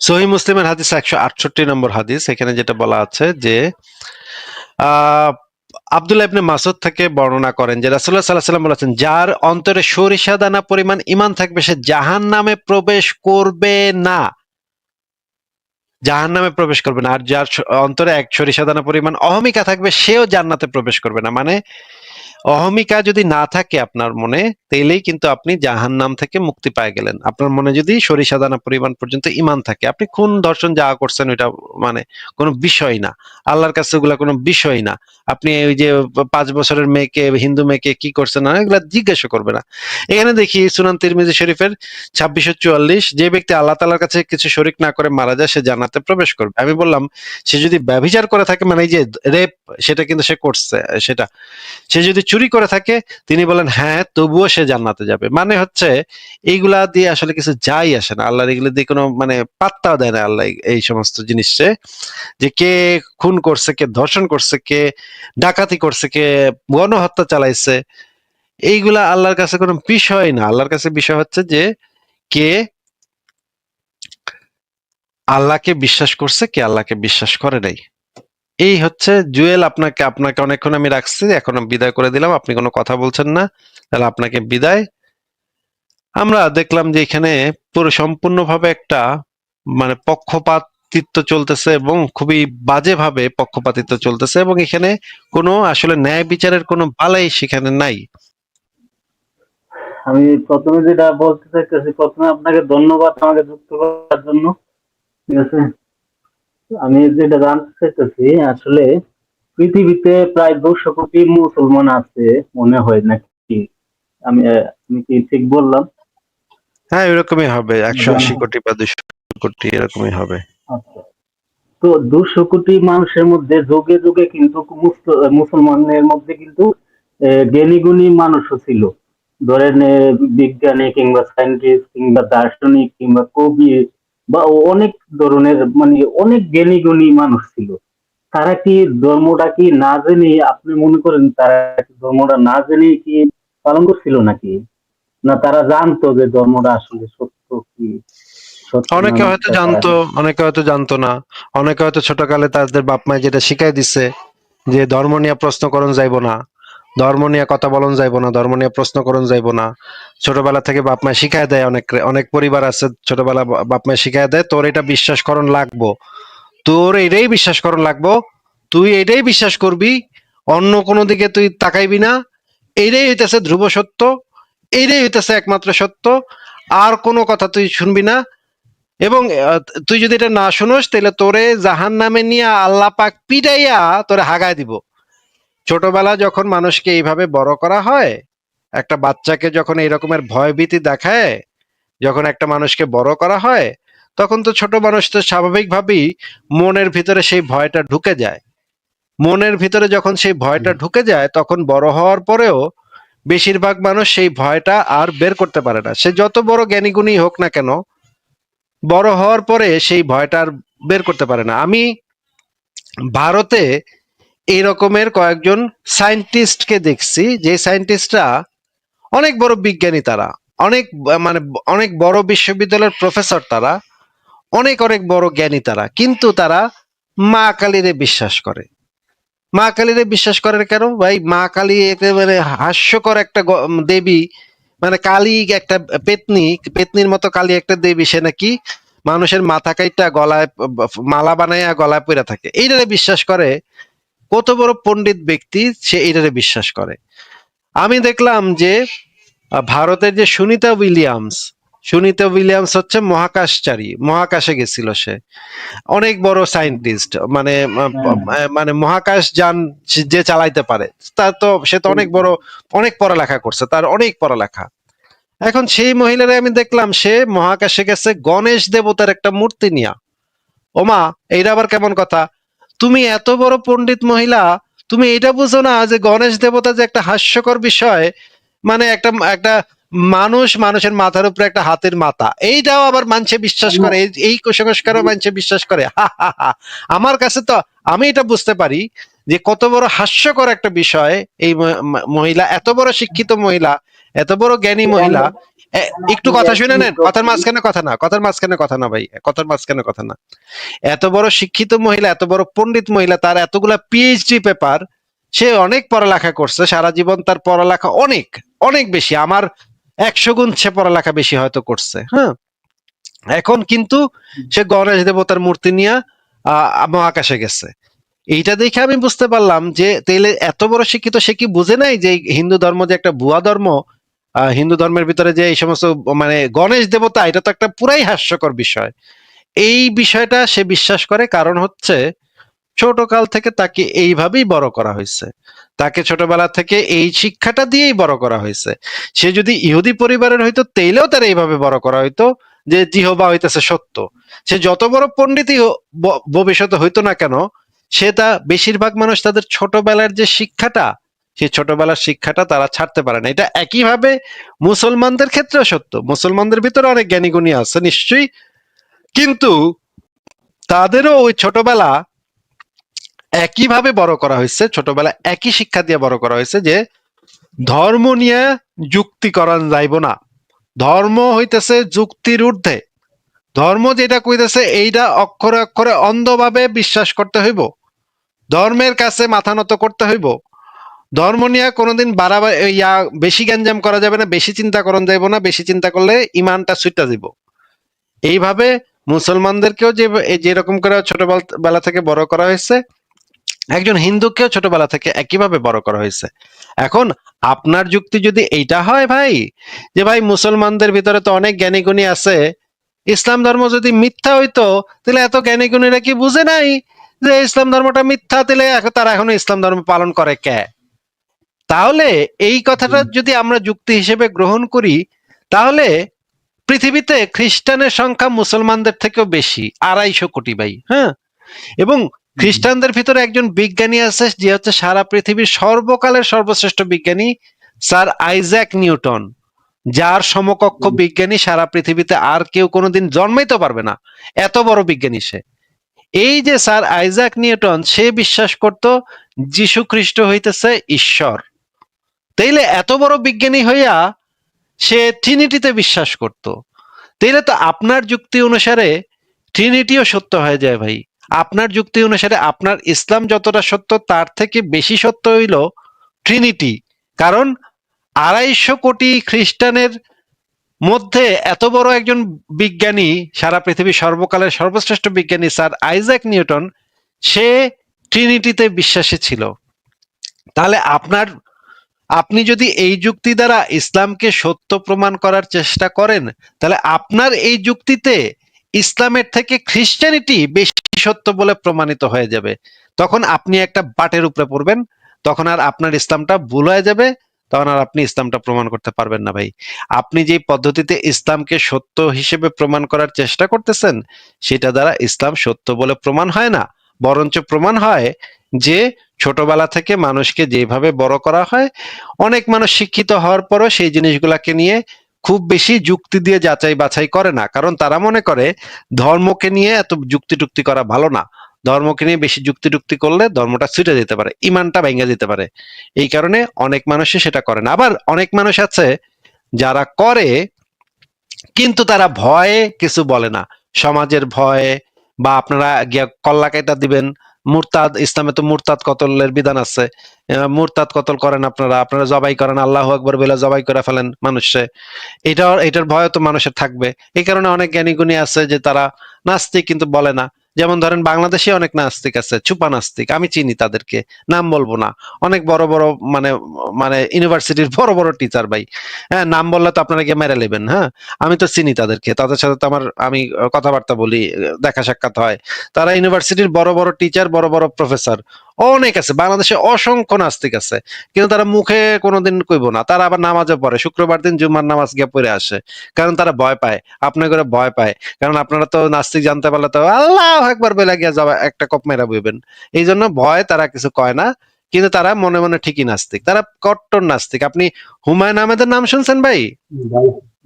সহিহ মুসলিমের হাদিস 168 নম্বর হাদিস, এখানে যেটা বলা আছে যে আহ আব্দুল্লাহ ইবনে মাসুদ থেকে বর্ণনা করেন যে রাসূলুল্লাহ সাল্লাল্লাহু আলাইহি ওয়াসাল্লাম বলেছেন, যার অন্তরে সরিষা দানা পরিমাণ ঈমান থাকবে সে জাহান্নামে প্রবেশ করবে না। জাহান্নামে প্রবেশ করবে না। আর যার অন্তরে এক সরিষা দানা পরিমাণ অহমিকা থাকবে সেও জান্নাতে প্রবেশ করবে না। মানে অহমিকা যদি না থাকে আপনার মনে, তাইলেই কিন্তু আপনি জাহান্নাম থেকে মুক্তি পেয়ে গেলেন। আপনার মনে যদি সরিষা দানা পরিমাণ পর্যন্ত ঈমান থাকে, আপনি খুন ধর্ষণ যা করছেন ওইটা মানে কোনো বিষয় না। আল্লাহর কাছে ওগুলা কোনো বিষয় না। আপনি ওই যে 5 বছরের মেয়েকে, হিন্দু মেয়েকে কি করছেন না এগুলা জিজ্ঞাসা করবে না। এখানে দেখি সুনান তিরমিজি শরীফের 2644, যে ব্যক্তি আল্লাহ তাআলার কাছে কিছু শরিক না করে মারা যায় সে জান্নাতে প্রবেশ করবে। আমি বললাম সে যদি ব্যভিচার করে থাকে, মানে এই যে রেপ, সেটা কিন্তু সে করছে, সেটা সে যদি চুরি করে থাকে, তিনি বলেন হ্যাঁ তবুও সে জান্নাতে যাবে। মানে হচ্ছে এইগুলা দিয়ে আসলে কিছু যাই আসে না, আল্লাহর এগুলো দিয়ে কোনো মানে পাত্তাও দেয় না আল্লাহ এই সমস্ত জিনিসে, যে কে খুন করছে, কে ধর্ষণ করছে, কে ডাকাতি করছে, কে গণহত্যা চালাইছে, এইগুলা আল্লাহর কাছে কোনো বিষয় না। আল্লাহর কাছে বিষয় হচ্ছে যে কে আল্লাহকে বিশ্বাস করছে, কে আল্লাহকে বিশ্বাস করে নাই। এই হচ্ছে জুয়েল। আপনাকে আপনাকে অনেকক্ষণ আমি রাখছি, এখন আমি বিদায় করে দিলাম, আপনি কোনো কথা বলছেন না, তাহলে আপনাকে বিদায়। আমরা দেখলাম যে এখানে পুরো সম্পূর্ণভাবে একটা মানে পক্ষপাতিত্ব চলতেছে এবং খুবই বাজেভাবে পক্ষপাতিত্ব চলতেছে, এবং এখানে কোনো আসলে ন্যায় বিচারের কোনো বালাই সেখানে নাই। আমি প্রথমে যেটা বলতে চাইতেছি, প্রথমে আপনাকে ধন্যবাদ আমাকে যুক্ত করার জন্য। ঠিক আছে, আমি যেটা জানতে চাইতেছি, আসলে পৃথিবীতে প্রায় 200 কোটি মুসলমান আছে মনে হয় নাকি? আমি কি ঠিক বললাম? হ্যাঁ, এরকমই হবে, 180 কোটি বা 200 কোটি এরকমই হবে। আচ্ছা, তো 200 কোটি মানুষের মধ্যে যুগে যুগে কিন্তু মুসলমানদের মধ্যে কিন্তু জ্ঞানী গুণী মানুষও ছিল। ধরেন বিজ্ঞানী কিংবা সায়েন্টিস্ট কিংবা দার্শনিক কিংবা কবি বা অনেক ধরনের, মানে অনেক জ্ঞানী গুণী মানুষ ছিল। তারা কি ধর্মটা কি না জেনে, আপনি মনে করেন তারা কি ধর্মটা না জেনে কি পালন করছিল নাকি? না তারা জানতো যে ধর্মটা আসলে সত্য কি সত্য না অনেকে হয়তো মিথ্যা তারা? জানতো, অনেকে হয়তো জানতো না, অনেকে হয়তো ছোটকালে তাদের বাপ মায় যেটা শিখাই দিচ্ছে যে ধর্ম নিয়ে প্রশ্ন করণ যাইব না, ধর্ম নিয়ে কথা বলন যাইব না, ধর্ম নিয়ে প্রশ্ন করণ যাইব না। ছোটবেলা থেকে বাপ মায় শিখায় দেয়, অনেক অনেক পরিবার আছে ছোটবেলা বাপ মায় শিখায় দেয় তোর এটা বিশ্বাস করণ লাগবো, তোর এটাই বিশ্বাস করণ লাগবো, তুই এটাই বিশ্বাস করবি, অন্য কোনো দিকে তুই তাকাইবি না, এইটাই হইতেছে ধ্রুব সত্য, এইটাই হইতেছে একমাত্র সত্য, আর কোনো কথা তুই শুনবি না। এবং তুই যদি এটা না শুনোস তাহলে তোরে জাহান নামে নিয়ে আল্লাহ পাক পিটাইয়া তোরে হাগায় দিব। ছোটবেলা যখন মানুষকে এইভাবে বড় করা হয়, একটা বাচ্চাকে যখন এই রকমের ভয় ভীতি দেখায়, যখন একটা মানুষকে বড় করা হয়, তখন তো ছোট মানুষ তো স্বাভাবিকভাবেই মনের ভিতরে সেই ভয়টা ঢুকে যায়। মনের ভিতরে যখন সেই ভয়টা ঢুকে যায়, তখন বড় হওয়ার পরেও বেশিরভাগ মানুষ সেই ভয়টা আর বের করতে পারে না। সে যত বড় জ্ঞানীগুণী হোক না কেন, বড় হওয়ার পরে সেই ভয়টা আর বের করতে পারে না। আমি ভারতে এই রকমের কয়েকজন সায়েন্টিস্টকে দেখছি, যে সায়েন্টিস্টরা অনেক বড় বিজ্ঞানী, তারা অনেক মানে অনেক বড় বিশ্ববিদ্যালয়ের প্রফেসর, তারা অনেক অনেক বড় জ্ঞানী, তারা কিন্তু তারা মা কালীরে বিশ্বাস করে। মা কালীরে বিশ্বাস করেন কেন ভাই? মা কালী একেবারে হাস্যকর একটা দেবী, মানে কালী একটা পেতনি, পেতনির মতো কালী একটা দেবী, সে নাকি মানুষের মাথা কাইটা গলায় মালা বানাইয়া গলায় পইরা থাকে, এইটারে বিশ্বাস করে। কত বড় পণ্ডিত ব্যক্তি, সে এইটারে বিশ্বাস করে। আমি দেখলাম যে ভারতের যে সুনিতা উইলিয়ামস হচ্ছে মহাকাশচারী, মহাকাশে গেছিল সে, অনেক বড় সায়েন্টিস্ট, মানে হ্যাঁ, মানে মহাকাশ যান যে চালাইতে পারে, তার তো সে তো অনেক বড়, অনেক পড়ালেখা করছে, তার অনেক পড়ালেখা। এখন সেই মহিলারে আমি দেখলাম সে মহাকাশে গেছে গণেশ দেবতার একটা মূর্তি নিয়া। ওমা, এইটা আবার কেমন কথা? তুমি এত বড় পণ্ডিত মহিলা, তুমি এটা বুঝো না যে গণেশ দেবতা যে একটা হাস্যকর বিষয়, মানে একটা একটা মানুষের মাথার উপরে একটা হাতের মাথা, এইটাও আবার মানুষে বিশ্বাস করে, এই কুসংস্কারও মানুষে বিশ্বাস করে। হা হা হা। আমার কাছে তো, আমি এটা বুঝতে পারি যে কত বড় হাস্যকর একটা বিষয়। এই মহিলা, এত বড় শিক্ষিত মহিলা, এত বড় জ্ঞানী মহিলা, একটু কথা শুনে নেন, কথার মাঝখানে কথা না, কথার মাঝখানে কথা না ভাই, কথার মাঝখানে কথা না। এত বড় শিক্ষিত মহিলা, এত বড় পণ্ডিত মহিলা, তার এতগুলা পিএইচডি পেপার, সে অনেক পড়ালেখা করছে সারা জীবন, তার পড়ালেখা অনেক অনেক বেশি, আমার 100 গুণ সে পড়ালেখা বেশি হয়তো করছে, হ্যাঁ। এখন কিন্তু সে গণেশ দেবতার মূর্তি নিয়ে মহাকাশে গেছে। এইটা দেখে আমি বুঝতে পারলাম যে তাইলে এত বড় শিক্ষিত, সে কি বুঝে নাই যে হিন্দু ধর্ম যে একটা ভুয়া ধর্ম? হিন্দু ধর্মের ভিতরে যে এই সমস্ত মানে গণেশ দেবতা, এটা তো একটা পুরাই হাস্যকর বিষয়। এই বিষয়টা সে বিশ্বাস করে, কারণ হচ্ছে ছোটকাল থেকে তাকে এইভাবেই বড় করা হয়েছে, তাকে ছোটবেলা থেকে এই শিক্ষাটা দিয়েই বড় করা হয়েছে। সে যদি ইহুদি পরিবারের হইতো, তাইলেও তার এইভাবে বড় করা হইতো যে জিহোবা হইতেছে সত্য। সে যত বড় পণ্ডিতই ভবিষ্যতে হইতো না কেন, সে তা, বেশিরভাগ মানুষ তাদের ছোটবেলার যে শিক্ষাটা, সেই ছোটবেলার শিক্ষাটা তারা ছাড়তে পারে না। এটা একইভাবে মুসলমানদের ক্ষেত্রেও সত্য, মুসলমানদের ভিতরে অনেক জ্ঞানীগুণী আছে নিশ্চয়ই, কিন্তু তাদেরও ওই ছোটবেলা একইভাবে বড় করা হয়েছে, ছোটবেলা একই শিক্ষা দিয়ে বড় করা হয়েছে যে ধর্ম নিয়ে যুক্তি করান যাইব না, ধর্ম হইতেছে যুক্তির ঊর্ধ্বে, ধর্ম যেটা কইতেছে এইটা অক্ষরে অক্ষরে অন্ধভাবে বিশ্বাস করতে হইব, ধর্মের কাছে মাথা নত করতে হইব। ধর্ম নিয়ে কোনোদিন বাড়াবার বেশি গ্যাঞ্জাম করা যাবে না, বেশি চিন্তা করন যাইব না, বেশি চিন্তা করলে ইমানটা সুইটা দিব। এইভাবে মুসলমানদেরকেও যেরকম করে ছোটবেলা থেকে বড় করা হয়েছে, একজন হিন্দুকেও ছোটবেলা থেকে একইভাবে বড় করা হয়েছে। এখন আপনার যুক্তি যদি এইটা হয় ভাই, যে ভাই মুসলমানদের ভিতরে তো অনেক জ্ঞানী গুণী আছে, ইসলাম ধর্ম যদি মিথ্যা হইতো তাহলে এত জ্ঞানী গুণীরা কি বুঝে নাই যে ইসলাম ধর্মটা মিথ্যা, তাহলে তারা এখনো ইসলাম ধর্ম পালন করে কে? তাহলে এই কথাটা যদি আমরা যুক্তি হিসেবে গ্রহণ করি, তাহলে পৃথিবীতে খ্রিস্টানের সংখ্যা মুসলমানদের থেকেও বেশি, 250 কোটি ভাই। হ্যাঁ, এবং খ্রিস্টানদের ভিতরে একজন বিজ্ঞানী আছে যে হচ্ছে সারা পৃথিবীর সর্বকালের সর্বশ্রেষ্ঠ বিজ্ঞানী, স্যার আইজ্যাক নিউটন, যার সমকক্ষ বিজ্ঞানী সারা পৃথিবীতে আর কেউ কোনোদিন জন্মাইতে পারবে না, এত বড় বিজ্ঞানী সে। এই যে স্যার আইজ্যাক নিউটন, সে বিশ্বাস করত যীশু খ্রিস্ট হইতেছে ঈশ্বর। তাইলে এত বড় বিজ্ঞানী হইয়া সে ট্রিনিটিতে বিশ্বাস করত। তাইলে তো আপনার যুক্তি অনুসারে ট্রিনিটিও সত্য হয়ে যায় ভাই। আপনার যুক্তি অনুসারে আপনার ইসলাম যতটা সত্য তার থেকে বেশি সত্য হইল ট্রিনিটি। কারণ 250 কোটি খ্রিস্টানের মধ্যে এত বড় একজন বিজ্ঞানী, সারা পৃথিবীর সর্বকালের সর্বশ্রেষ্ঠ বিজ্ঞানী স্যার আইজ্যাক নিউটন, সে ট্রিনিটিতে বিশ্বাসী ছিল। তাহলে আপনি যদি এই যুক্তি দ্বারা ইসলামকে সত্য প্রমাণ করার চেষ্টা করেন, তাহলে আপনার এই যুক্তিতে ইসলামের থেকে খ্রিস্টানিটি বেশি সত্য বলে প্রমাণিত হয়ে যাবে। তখন আপনি একটা বাটের উপরে পড়বেন, তখন আর আপনার ইসলামটা ভুল হয়ে যাবে, তখন আর আপনি ইসলামটা প্রমাণ করতে পারবেন না ভাই। আপনি যে পদ্ধতিতে ইসলামকে সত্য হিসেবে প্রমাণ করার চেষ্টা করতেছেন, সেটা দ্বারা ইসলাম সত্য বলে প্রমাণ হয় না, বরঞ্চ প্রমাণ হয় যে ছোটবেলা থেকে মানুষকে যেভাবে বড় করা হয়, অনেক মানুষ শিক্ষিত হওয়ার পরও সেই জিনিসগুলাকে নিয়ে খুব বেশি যুক্তি দিয়ে যাচাই বাছাই করে না, কারণ তারা মনে করে ধর্মকে নিয়ে এত যুক্তি টুক্তি করা ভালো না, ধর্মকে নিয়ে বেশি যুক্তি টুক্তি করলে ধর্মটা ছুটে যেতে পারে, ইমানটা ভেঙে যেতে পারে। এই কারণে অনেক মানুষই সেটা করে না। আবার অনেক মানুষ আছে যারা করে কিন্তু তারা ভয়ে কিছু বলে না, সমাজের ভয়ে, বা আপনারা গিয়া কল্লা কাইটা দিবেন, মুরতাদ, ইসলামে তো মুরতাদ কতলের বিধান আছে, মুরতাদ কতল করেন, আপনারা জবাই করেন, আল্লাহু আকবার বলে জবাই করে ফেলেন মানুষে, এটার ভয় তো মানুষের থাকবে। এই কারণে অনেক জ্ঞানী গুণী আছে যে তারা নাস্তিক কিন্তু বলে না। যেমন ধরেন বাংলাদেশে অনেক নাস্তিক আছে, চুপা নাস্তিক, আমি চিনি তাদেরকে, নাম বলবো না, অনেক বড় বড় মানে মানে ইউনিভার্সিটির বড় বড় টিচার ভাই। হ্যাঁ, নাম বললে তো আপনারা গিয়ে মেরে নেবেন। হ্যাঁ, আমি তো চিনি তাদেরকে, তাদের সাথে তো আমি কথাবার্তা বলি, দেখা সাক্ষাৎ হয়। তারা ইউনিভার্সিটির বড় বড় টিচার, বড় বড় প্রফেসর অনেক আছে, বাংলাদেশে অসংখ্য নাস্তিক আছে, কিন্তু তারা মুখে কোনোদিন কইব না। তারা আবার নামাজে পড়ে, শুক্রবার দিন জুম্মার নামাজ গিয়ে পড়ে আসে, কারণ তারা ভয় পায়, আপনার করে ভয় পায়। কারণ আপনারা তো নাস্তিক জানতে পারলে তো আল্লাহ একবার বলে গিয়া যাওয়া একটা কপ মেরা বইবেন, এই জন্য ভয়, তারা কিছু কয় না। কিন্তু তারা মনে মনে ঠিকই নাস্তিক, তারা কট্টর নাস্তিক। আপনি হুমায়ুন আহমেদের নাম শুনছেন ভাই?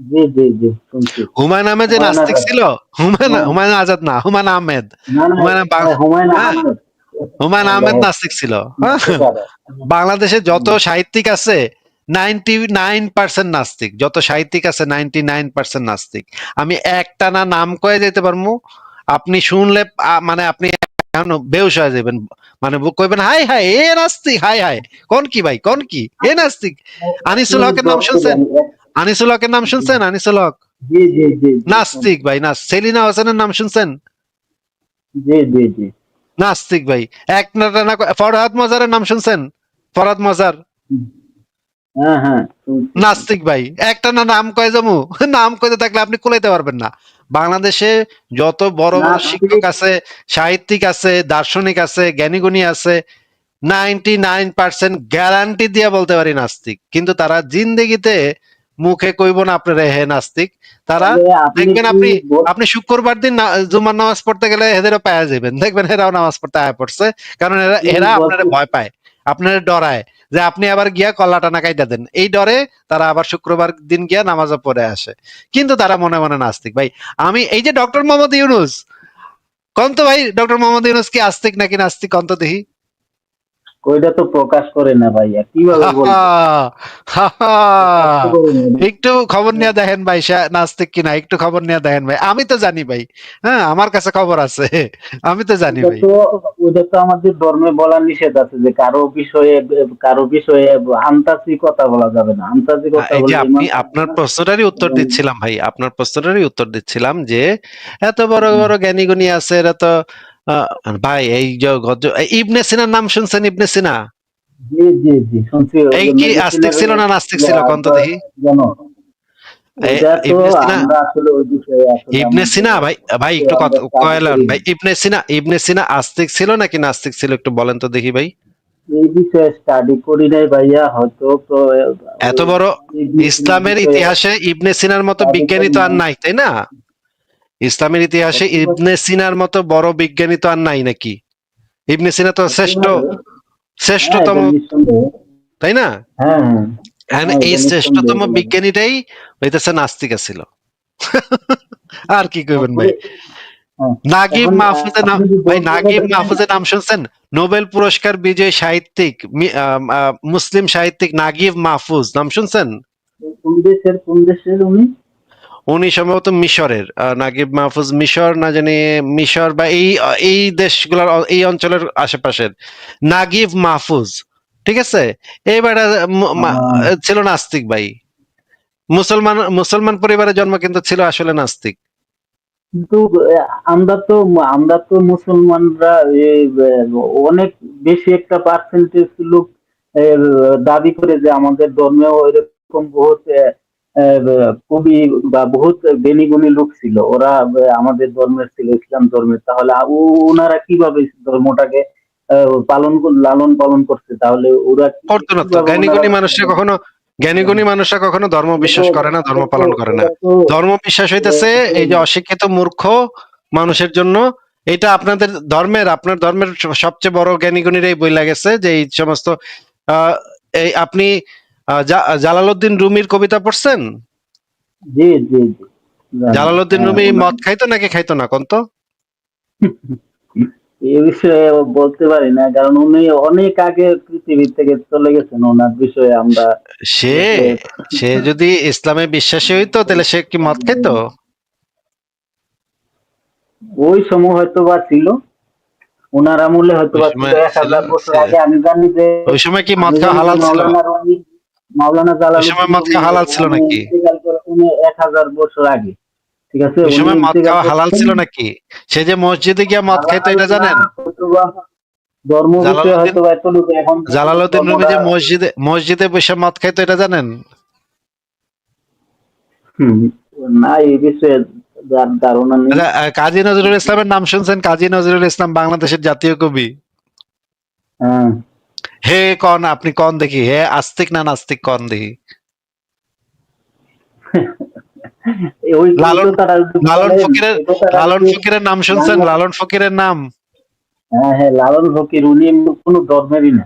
জি জি জি, শুনছি। হুমায়ুন আহমেদ যে হুমায়ুন নাস্তিক আজাদ। ছিল, হুমায়ুন হুমায়ুন আজাদ না, হুমায়ুন আহমেদ। না না, হুমায়ুন হুমায়ুন হ্যাঁ, আহমেদ। হুমায়ুন আহমেদ নাস্তিক ছিল। হ্যাঁ, হতে পারে। বাংলাদেশে যত সাহিত্যিক আছে 99% নাস্তিক, যত সাহিত্যিক আছে 99% নাস্তিক। আমি একটা না নাম কয়ে যেতে পারবো, আপনি শুনলে মানে আপনি এখন বেহুশ হয়ে যাবেন, মানে কইবেন হাই হাই এ নাস্তিক, হাই হাই কোন কি ভাই, কোন কি এ নাস্তিক। আনিসুল হকের নাম শুনছেন? আনিসুল হকের নাম শুনছেন? আনিসুল হক জি জি জি জি, নাস্তিক ভাই, না সেলিনা হোসেনের নাম শুনছেন? জি জি জি। নাস্তিক ভাই। এক না না, ফরহাদ মজারের নাম শুনছেন? ফরহাদ মজার হ্যাঁ হ্যাঁ, শুনছি। নাস্তিক ভাই। একটা না নাম কয় যামু, নাম কইতে থাকলে আপনি কুলাইতে পারবেন না। বাংলাদেশে যত বড় বড় শিক্ষক নাস্তিক। আছে, সাহিত্যিক আছে, দার্শনিক আছে, জ্ঞানীগুণী আছে, 99% গ্যারান্টি দিয়ে বলতে পারি নাস্তিক। কিন্তু তারা জিন্দেগিতে মুখে কইব না আপনারা হে নাস্তিক। তারা তাহলে আপনি দেখবেন, কি আপনি আপনি শুক্রবার দিন জুমার নামাজ পড়তে গেলে এদেরও পায়া যাবেন, দেখবেন এরাও নামাজ পড়তে আয়া পড়ছে, কারণ এরা আপনারা ভয় পায়, আপনারা ডরায় যে আপনি আবার গিয়া কল্লাটা না কাইটা দেন, এই ডরে তারা আবার শুক্রবার দিন গিয়া নামাজও পড়ে আসে। কিন্তু তারা মনে মনে নাস্তিক ভাই। আমি এই যে ডক্টর মোহাম্মদ ইউনূস, কোন তো ভাই ডক্টর মোহাম্মদ ইউনূস কি আস্তিক নাকি নাস্তিক, কোন তো দেখি? ওইটা তো প্রকাশ করে না ভাইয়া, কিভাবে বলবো? প্রকাশ তো করে না। একটু খবর নিয়ে দেখেন ভাই, সে নাস্তিক কিনা একটু খবর নিয়ে দেখেন ভাই। আমি তো জানি ভাই, হ্যাঁ আমার কাছে খবর আছে, আমি তো জানি ওটা ভাই। তো ওটা তো আমাদের ধর্মে বলা নিষেধ আছে যে কারো বিষয়ে আন্তাসি কথা বলা যাবে না, আন্তাসি কথা এই যে বললে আপনি ইমান থাকবে আপনার না। প্রশ্নটারই উত্তর এবং দিচ্ছিলাম ভাই, আপনার প্রশ্নটারই উত্তর দিচ্ছিলাম যে এত বড় বড় জ্ঞানী গুণী আছে, এরা তো আহ, ভাই এই যে ইবনে সিনার নাম শুনছেন? ইবনে সিনা জি জি জি, শুনছি এই কি আস্তিক মেডিসিনের ছিল না নাস্তিক ছিল কোন তো দেখি? জনক। ওইটা তো ইবনে সিনা, আমরা আসলে ওই বিষয়ে আসলে ইবনে আমাদের সিনা ভাই, ভাই একটু বিষয়ে কথা আমরা স্টাডি কয়লান করি ভাই, না। ইবনে সিনা আস্তিক ছিল নাকি নাস্তিক ছিল একটু বলেন তো দেখি ভাই। এই বিষয়ে স্টাডি করি নাই ভাইয়া, হয়তো তো এত ওই বড় মেডিসিনের ইসলামের বিষয়ে ইতিহাসে ইবনে সিনার মতো স্টাডি বিজ্ঞানী করি তো আর নাই। নাই, তাই না? ইসলামের ইতিহাসে হতে পারে, ইবনে সিনার মতো বড় বিজ্ঞানী তো আর নাই নাকি? ইবনে সিনা তো হতে পারে। হ্যাঁ, শ্রেষ্ঠতম, এটা নিঃসন্দেহে। তাই না? হ্যাঁ হ্যাঁ And হ্যাঁ, এই এটা নিঃসন্দেহে শ্রেষ্ঠতম বলা যায়। বিজ্ঞানীটাই হইতেছে নাস্তিক ছিল। আর কি কইবেন ভাই? তারপরে হ্যাঁ, নাগিব এখন মাহফুজের নাম, আপনি যে ভাই ধর্মের নাগিব কথা বললেন, মাহফুজের নাম শুনছেন? নোবেল পুরস্কার বিজয়ী সাহিত্যিক, মুসলিম সাহিত্যিক নাগিব মাহফুজ নাম শুনছেন? কোন দেশের উনি? উনি সম্ভবত মিশরের, নাগিব মাহফুজ মিশর না জানি, মিশর বা এই দেশগুলোর এই অঞ্চলের আশেপাশের নাগিব মাহফুজ, ঠিক আছে? এইবার আহ, ছিল নাস্তিক ভাই, মুসলমান পরিবারে জন্ম কিন্তু ছিল আসলে নাস্তিক। কিন্তু আমরা তো মুসলমানরা অনেক বেশি একটা পার্সেন্টেজ লোক এর, দাবি করে যে আমাদের ধর্মেও এরকম বহুত কবি বা বহুত জ্ঞানী গুণী লোক ছিল, ওরা আমাদের ধর্মের ছিল, ইসলাম ধর্মের। তাহলে ওনারা কিভাবে ধর্মটাকে লালন পালন করছে? তাহলে ওরা করতো না তো, কিভাবে ওনারা জ্ঞানী গুণী মানুষরা কখনো ধর্ম এটা তো বিশ্বাস করে না, এটা ধর্ম তো পালন করে না। এটা তো ধর্ম বিশ্বাস হইতেছে এটা তো এই যে অশিক্ষিত মূর্খ মানুষের জন্য। এটা আপনাদের ধর্মের, আপনার ধর্মের সবচেয়ে বড় জ্ঞানী গুণীরাই বইলা গেছে যে এই সমস্ত আহ, এই আপনি জালালউদ্দিন রুমির কবিতা পড়ছেন? জি জি জি, জানি। জালালউদ্দিন হ্যাঁ, রুমি মদ খাইতো নাকি খাইতো না কোন তো? এ বিষয়ে বলতে পারি না, কারণ উনি অনেক আগে পৃথিবী থেকে চলে গেছেন, ওনার বিষয়ে আমরা সে আসলে সে যদি ইসলামে বিশ্বাসী হইতো তাহলে সে কি মদ খাইতো? ওই সময় হয়তো বা ছিল, ওনার আমলে হয়তো ওই বা ছিল সময় এক ছিল, হাজার বছর আগে। আমি জানি যে ওই সময় কি মদ আমি খাওয়া জানি যে হালাল ছিল? মাওলানা ওই সময় জালালউদ্দিন মদ রুমি খাওয়া হালাল ছিল উনি নাকি? ইন্তেকাল করে উনি ১,০০০ বছর আগে, ঠিক আছে, ওই উনি সময় মদ ইন্তেকাল খাওয়া হালাল করছেন। ছিল নাকি? সে যে মসজিদে গিয়া মদ খাইতো হালাল এটা না, জানেন? হয়তো বা ধর্ম বিষয়ে জালালউদ্দিন হয়তো বা এতটুকু এখন জালালউদ্দিন রুমি ধর্মটা। যে মসজিদে বসে মদ খাইতো এটা জানেন? হুম, না, এই বিষয়ে যার ধারণা নেই। আচ্ছা, কাজী নজরুল ইসলামের নাম শুনছেন? কাজী নজরুল ইসলাম বাংলাদেশের জাতীয় কবি। হ্যাঁ। হে কন, আপনি কন দেখি, হে আস্তিক না নাস্তিক কন দেখি। ওই লালন কথাটা যদি লালন বলেন, ফকিরের এই কথাটা লালন যদি ফকিরের নাম শুনছেন? বাংলা, লালন ফকিরের নাম? হ্যাঁ হ্যাঁ, লালন ফকির উনি কোনো ধর্মেরই না,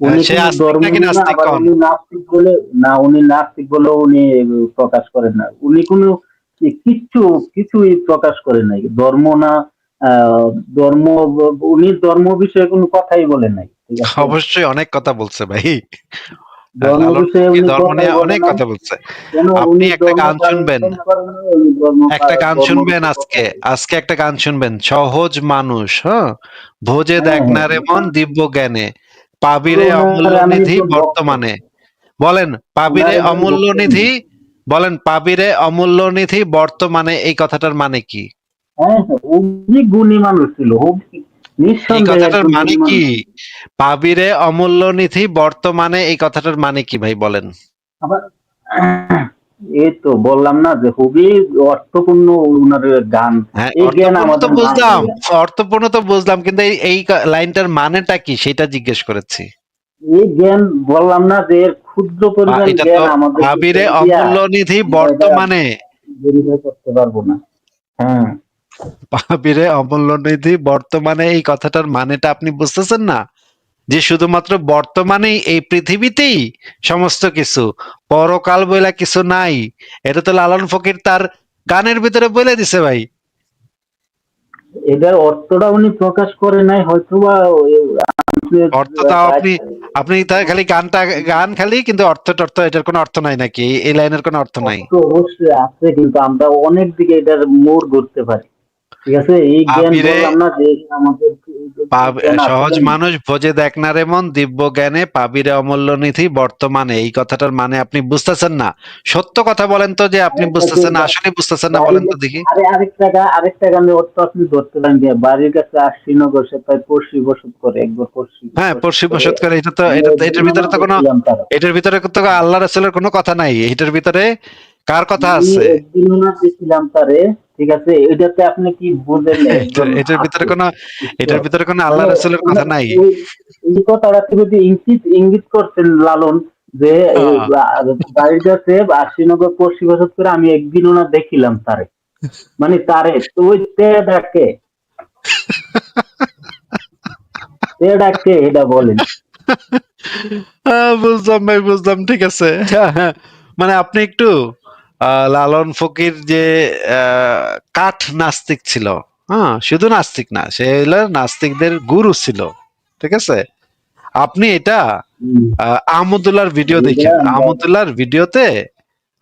উনি সে কোনো আস্তিক নাকি ধর্মেরই না, নাস্তিক আবার কন? উনি নাস্তিক বলে না, উনি নাস্তিক বলেও উনি প্রকাশ করেন না। উনি কোনো কিচ্ছু কিছুই প্রকাশ করেন নাই, ধর্ম না, আহ, ধর্ম, উনি ধর্ম বিষয়ে কোনো কথাই বলেন নাই, ঠিক আছে। অবশ্যই অনেক কথা বলছে ভাই। ধর্ম লালন বিষয়ে ফকির উনি ধর্ম কথাই নিয়ে বলে অনেক নাই। কথা বলছে। কেন? আপনি উনি একটা ধর্ম গান শুনবেন, পালন করেন নাই, উনি একটা গান ধর্ম শুনবেন বিষয়ে কথা আজকে, বলেন। আজকে একটা গান শুনবেন, সহজ মানুষ, হ্যাঁ, ভোজে হ্যাঁ দেখ না হ্যাঁ, রে মন দিব্য জ্ঞানে, পুরো পাবিরে ওনার অমূল্য আমি নিধি একজন ভক্ত, বর্তমানে। বলেন পাবিরে ওনার একজন অমূল্য ভক্ত আমি। নিধি, বলেন পাবিরে অমূল্য নিধি বর্তমানে, এই কথাটার মানে কি? হ্যাঁ হ্যাঁ, উনি গুণী মানুষ ছিল, এই নিঃসন্দেহে কথাটার একজন মানে গুণী কি? মানুষ। পাবিরে অমূল্য নিধি বর্তমানে, এই কথাটার মানে কি ভাই বলেন? আবার এই তো বললাম না যে খুবই অর্থপূর্ণ ওনার গান, হ্যাঁ এই জ্ঞান অর্থপূর্ণ তো আমাদের নাই বুঝলাম, ভাইয়া। অর্থপূর্ণ তো বুঝলাম, কিন্তু এই লাইনটার মানেটা কি সেটা জিজ্ঞেস করেছি। এই জ্ঞান বললাম না যে এর ক্ষুদ্র পরিমাণ এটা তো জ্ঞান আমাদেরকে আবিরে ফেলে দিয়া অমূল্য নিধি আমরা এটা বর্তমানে, ভেরিফাই করতে পারবো না। হ্যাঁ, আবিরে অমূল্য নিধি বর্তমানে, এই কথাটার মানেটা আপনি বুঝতেছেন না? যে শুধুমাত্র বর্তমানেই এই পৃথিবীতেই সমস্ত কিছু, পরকাল বইলা কিছু নাই। এটা তো লালন ফকির তার গানের ভিতরে বলে দিছে ভাই। এটার অর্থটা উনি প্রকাশ করে নাই, হয়তোবা অর্থ তাও আপনি তাই খালি গান খালি, কিন্তু অর্থ টর্থ এটার কোনো অর্থ নাই নাকি? এই লাইনের কোনো অর্থ নাই? অর্থ অবশ্যই আছে, কিন্তু আমরা অনেক দিকে এটার মোড় ঘুরতে পারি। ঠিক আছে, এই জ্ঞান পাপিরে বললাম না যে আমাদের এই জ্ঞান সহজ আসলে মানুষ ভোজে দেখ না রে মন, দিব্য জ্ঞানে পাবিরে অমূল্য নিধি বর্তমানে। এই কথাটার মানে আপনি বুঝতেছেন না। সত্য কথা বলেন তো, যে আপনি আরেকটা যে বুঝতেছেন না, আসলে বুঝতেছেন না, বলেন বাড়ির তো দেখি। আরেকটা গানের অর্থ আপনি ধরতে পারেন যে বাড়ির কাছে আশ্বিনগর সে তাই পড়শি বসত করে, একবার পড়শি হ্যাঁ, বসত পশ্চিম করে। বসত করে, আমরা এটার ভিতরে একদিনও তো কোনো, দেখছিলাম তারা, এটার ভিতরে তো আল্লাহ রাসূলের কোনো কথা নাই। এটার ভিতরে কার কথা আমি আছে? একদিনও না দেখছিলাম তারে। ঠিক আছে, এটাতে আপনি কি বুঝেন একজন এটার ভিতরে আছে কোনো, এটার ঈশ্বর, ভিতরে কোনো আল্লাহ মানে রাসূলের কথা নাই। এই এই কথাটা তিনি যে ইঙ্গিত করছেন লালন, যে আহ, বাড়ির কাছে আশ্বিনগর পড়শি বসত করে, আমি একদিনও না দেখিলাম তারে, মানে তারে তো ওই ডাকে, ডাকে এটা বলেন। বুঝলাম ভাই, বুঝলাম, ঠিক আছে। মানে আপনি একটু লালন ফকির যে কাঠ নাস্তিক ছিল, হ্যাঁ, শুধু নাস্তিক না, সে হলো নাস্তিকদের গুরু ছিল, ঠিক আছে। আপনি এটা হুম, আহমদুল্লাহর ভিডিও এটা দেখেন, আমরা আহমদুল্লাহর ভিডিওতে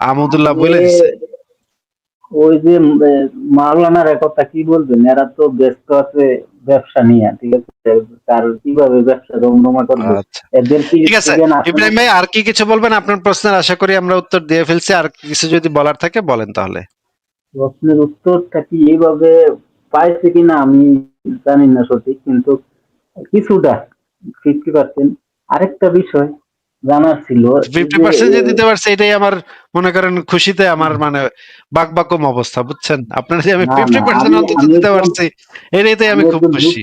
আহমদুল্লাহ আগে বলে দিছে। ওই যে মাওলানার কথা কি বলবেন, এরা তো ব্যস্ত আছে ব্যবসা নিয়ে। ঠিক আছে, তার কিভাবে ব্যবসা রমরমা করবে, আচ্ছা, এদের কি ঠিক আছে। জ্ঞান আছে না? ইব্রাহিম ভাই, আর কি কিছু বলবেন? আপনার প্রশ্নের আশা করি আমরা উত্তর দিয়ে ফেলছি। আর কিছু যদি বলার থাকে বলেন তাহলে। প্রশ্নের উত্তরটা কি এইভাবে পাইছে কিনা আমি জানি না সঠিক, কিন্তু কিছুটা 50%। আরেকটা বিষয় জানার ছিল, এই যে 50% যে দিতে পারছে, এটাই আমার, মনে করেন, খুশিতে আমার মানে বাকবাকম অবস্থা, বুঝছেন? আপনার যে আমি না না 50% আমি অন্তত আমি দিতে একজন পারছি, এটাইতে আমি আমি খুব একজন খুশি।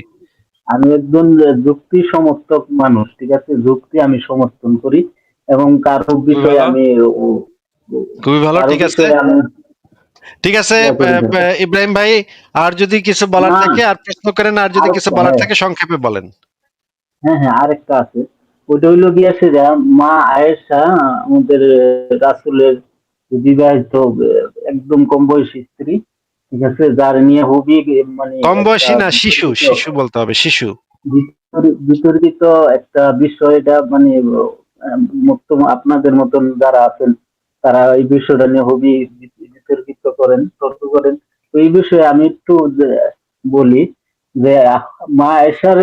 আমি একজন যুক্তি সমর্থক মানুষ। ঠিক আছে, যুক্তি আমি সমর্থন করি, এবং কারো খুবই বিষয়ে ভালো, আমি ও- ও- খুবই ভালো, কারো ঠিক আছে, বিষয়ে আমি ঠিক আছে। ইয়া করি না। ইব্রাহিম ভাই, আর যদি কিছু বলার না, থাকে আর প্রশ্ন করেন, আর যদি কিছু আরেকটা, বলার হ্যাঁ থাকে সংক্ষেপে বলেন। হ্যাঁ হ্যাঁ, আরেকটা আছে। ওইটা হইলো গিয়ে সে যা মা আয়েশা, আমাদের রাসূলের বিবাহিত একদম কম বয়সী স্ত্রী। ঠিক আছে, যার নিয়ে হুবই মানে কম একটা বয়সী না, শিশু, বিতর্কিত শিশু বলতে হবে, শিশু। বিতর্কিত একটা বিষয় এটা, মানে আপনাদের মতন যারা আছেন তারা এই বিষয়টা নিয়ে খুবই বিতর্কিত করেন, তর্ক করেন। তো এই বিষয়ে আমি একটু বলি যে মা আয়েশার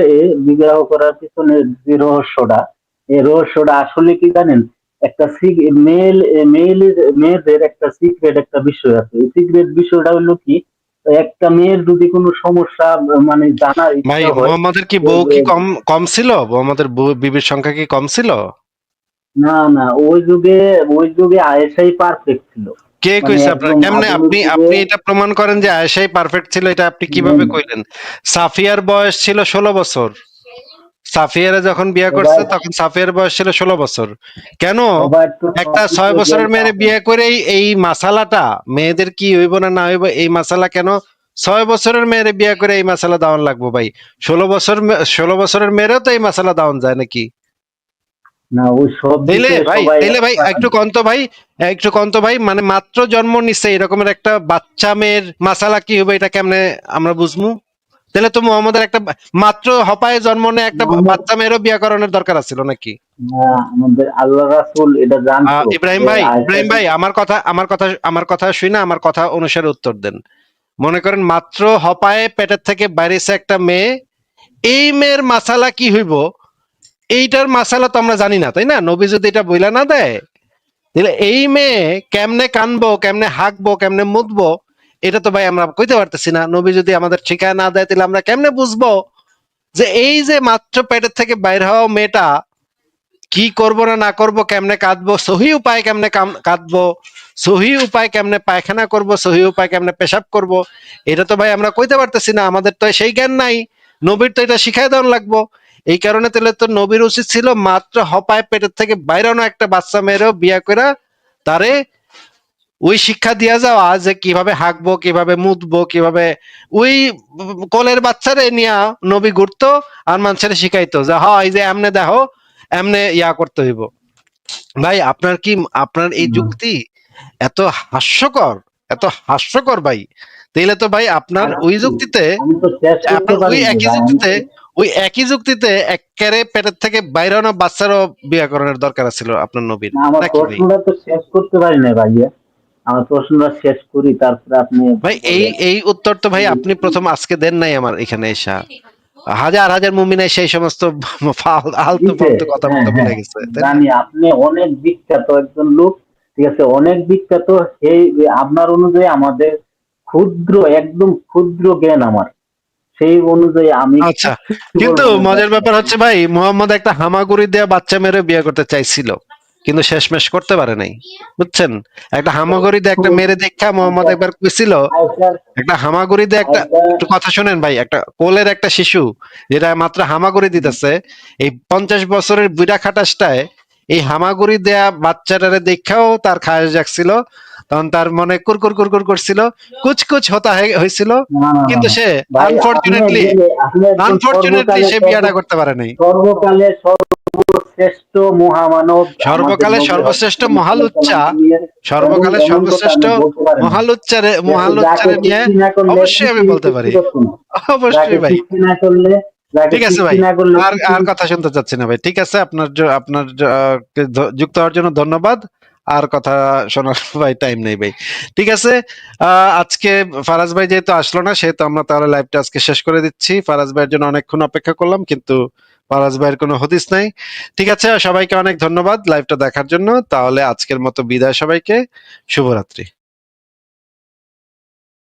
বিবাহ করার পিছনে যে রহস্যটা, এই রহস্যটা আসলে কি জানেন? একটা মেল মেল মেয়েদের একটা সিক্রেট একটা বিষয় আছে। এই সিক্রেট বিষয়টা হলো কি, একটা মেয়ের যদি কোনো সমস্যা মানে জানার ভাই, ইচ্ছা হয়, মোহাম্মদের কি বউ কি কম কম ছিল? মোহাম্মদের বিবির সংখ্যা কি কম ছিল? না না, ওই যুগে আয়েশাই পারফেক্ট ছিল, কে মানে কইছে আপনার? একদম কেমনে আধুনিক আপনি যুগে। আপনি এটা প্রমাণ করেন যে আয়েশাই পারফেক্ট ছিল? এটা আপনি নেন, কিভাবে কইলেন? সাফিয়ার বয়স ছিল 16 বছর। সাফিয়ারে যখন বিয়ে করছে সবাই তখন সাফিয়ার বয়স ছিল 16 বছর। কেন সবার তো একটা সবকিছু 6 বছরের জ্ঞান মেয়ের থাকে না। বিয়ে করে এই মাসালাটা, মেয়েদের কি হইব না না হইব, এই মাসালা কেন 6 বছরের মেয়ের বিয়ে করে এই মাসালা দাওয়ান লাগবো ভাই? 16 বছরের মেয়েরও তো এই মাসালা দাওয়ান যায় নাকি? না, ওই সব তাইলে বিষয়ে ভাই, সবাই তাইলে ভাই expert একটু না। কন্ত ভাই, একটু কন্ত ভাই, মানে মাত্র জন্ম নিচ্ছে এরকমের একটা বাচ্চা মেয়ের মাসালা কি হবে, এটা কেমনে আমরা বুঝবো? তাহলে তো মোহাম্মদের একটা মাত্র হপায়ে জন্ম নেয় একটা মোহাম্মদ, বাচ্চা মেয়েরও বিয়ে করানোর দরকার ছিল নাকি? আমাদের আল্লাহ রাসূল এটা জানতো ইব্রাহিম যে ভাই, আয়েশা ইব্রাহিম ভাই, আমার কথা শুনে আমার কথা অনুসারে উত্তর দেন। মনে করেন মাত্র হপায়ে পেটের থেকে বাইরেছে একটা মেয়ে, এই মেয়ের মাসালা কি হইব, এইটার মাসালা তো আমরা জানি না, তাই না? নবী যদি এটা বইলা না দেয়, তাহলে এই মেয়ে কেমনে কানবো, কেমনে হাঁকবো, কেমনে মুতবো, এটা তো ভাই আমরা কইতে পারতেছি না। নবী যদি আমাদের ঠিকানা না দেয়, তাহলে আমরা কেমনে বুঝবো যে এই যে মাত্র পেটের থেকে বাইর হওয়া মেয়েটা কি করব না না করব, কেমনে কাঁদবো, সহি উপায় কেমনে কাঁদবো, সহি উপায় কেমনে পায়খানা করব, সহি উপায় কেমনে পেশাব করব, এটা তো ভাই আমরা কইতে পারতেছি না। আমাদের তো সেই জ্ঞান নাই। নবীর তো এটা শিখাই দেওয়ার লাগবো। এই কারণে তাহলে তো নবীর উচিত ছিল মাত্র হপায় পেটের থেকে বাইরানো একটা বাচ্চা মেয়েরও বিয়া করে তারে ওই শিক্ষা দিয়া যাওয়া, যে কিভাবে হাঁকবো, কিভাবে মুতবো, কিভাবে ওই কোলের বাচ্চারে নিয়া নবী ঘুরতো আর মানুষের শিখাইতো যে হ্যাঁ এই যে এমনে দেখো, এমনে ইয়া করতে হইব। ভাই আপনার কি, আপনার এই হুম, যুক্তি এত হাস্যকর এত হাস্যকর ভাই, তাইলে তো ভাই আপনার ওই যুক্তিতে, আমি তো শেষ করতে আপনার ওই পারিনি একই ভাই, যুক্তিতে, ওই একই যুক্তিতে একেবারে পেটের থেকে বাইরে না বাচ্চারও বিয়ে করানোর দরকার ছিল আপনার নবীর, না, আমার নাকি ভাই? প্রশ্নটা তো শেষ করতে পারি না ভাইয়া। আমার প্রশ্নটা শেষ করি, তারপরে আপনি ভাই এই বলেন। এই উত্তর তো ভাই আপনি প্রথম আজকে দেন নাই আমার এখানে এসা, হাজার হাজার মুমিনে সেই সমস্ত আলতু দিছে, ফালতু কথা হ্যাঁ মতো বলে হ্যাঁ, গেছে, তাই না? জানি আপনি অনেক বিখ্যাত একজন লোক, ঠিক আছে, অনেক বিখ্যাত। সেই আপনার অনুযায়ী আমাদের ক্ষুদ্র, একদম ক্ষুদ্র জ্ঞান আমার, সেই অনুযায়ী আমি আচ্ছা, কিচ্ছু কিন্তু বলবো না যে মজার ব্যাপার আপনাকে। হচ্ছে ভাই, মোহাম্মদ একটা হামাগুড়ি দেয়া বাচ্চা মেরে বিয়ে করতে চাইছিল, কিন্তু শেষমেশ করতে পারে নাই, বুঝছেন? একটা হামাগুড়ি দিয়ে একটা মেরে দেখা মোহাম্মদ একবার কইছিল, আইসার একটা হামাগুড়ি দিয়ে একটা, আইসার একটু কথা শোনেন ভাই, একটা কোলের একটা শিশু যেটা মাত্র হামাগুড়ি দিতেছে, এই 50 বছরের বুড়া খাটাসটায় এই হামাগুড়ি দেয়া বাচ্চাটারে দেখাও তার খায় জাগছিল, তখন তার মনে কুরকুর কুরকুর করছিল, কুচকুচ হতা হয়েছিল, না না না কিন্তু না। সে ভাই, আনফরচুনেটলি, আপনি একজন আনফরচুনেটলি সে বিয়েটা করতে পারে নাই। সর্বকালে সর্বশ্রেষ্ঠ মহামানব আমাদের সর্বকালে নবী হযরত সর্বশ্রেষ্ঠ মুহাম্মদ সাল্লাল্লাহু মহালুচ্চা, আলাইহি ওয়াসাল্লাম, এবং সর্বকালে এমন কথা সর্বশ্রেষ্ঠ আমি বলতে পারি না। ঠিক আছে, যাকে মহালুচ্চারে নিয়ে সৃষ্টি না করলে অবশ্যই আমি পৃথিবী বলতে সৃষ্টি পারি, করতো না। যাকে অবশ্যই ভাই। সৃষ্টি না করলে, যাকে ঠিক আছে সৃষ্টি ভাই, না করলে আর আর পৃথিবী। কথা শুনতে চাচ্ছি না ভাই, ঠিক আছে, যুক্ত হওয়ার জন্য ধন্যবাদ, আর কথা শোনার ভাই টাইম নেই ভাই, ঠিক আছে। আজকে ফারাজ ভাই যেহেতু আসলো না, সেহেতু আমরা তাহলে লাইভটা আজকে শেষ করে দিচ্ছি। ফারাজ ভাইয়ের জন্য অনেকক্ষণ অপেক্ষা করলাম, কিন্তু ফারাজ ভাইয়ের কোনো হদিস নাই। ঠিক আছে, সবাইকে অনেক ধন্যবাদ লাইভটা দেখার জন্য, তাহলে আজকের মতো বিদায় সবাইকে, শুভরাত্রি।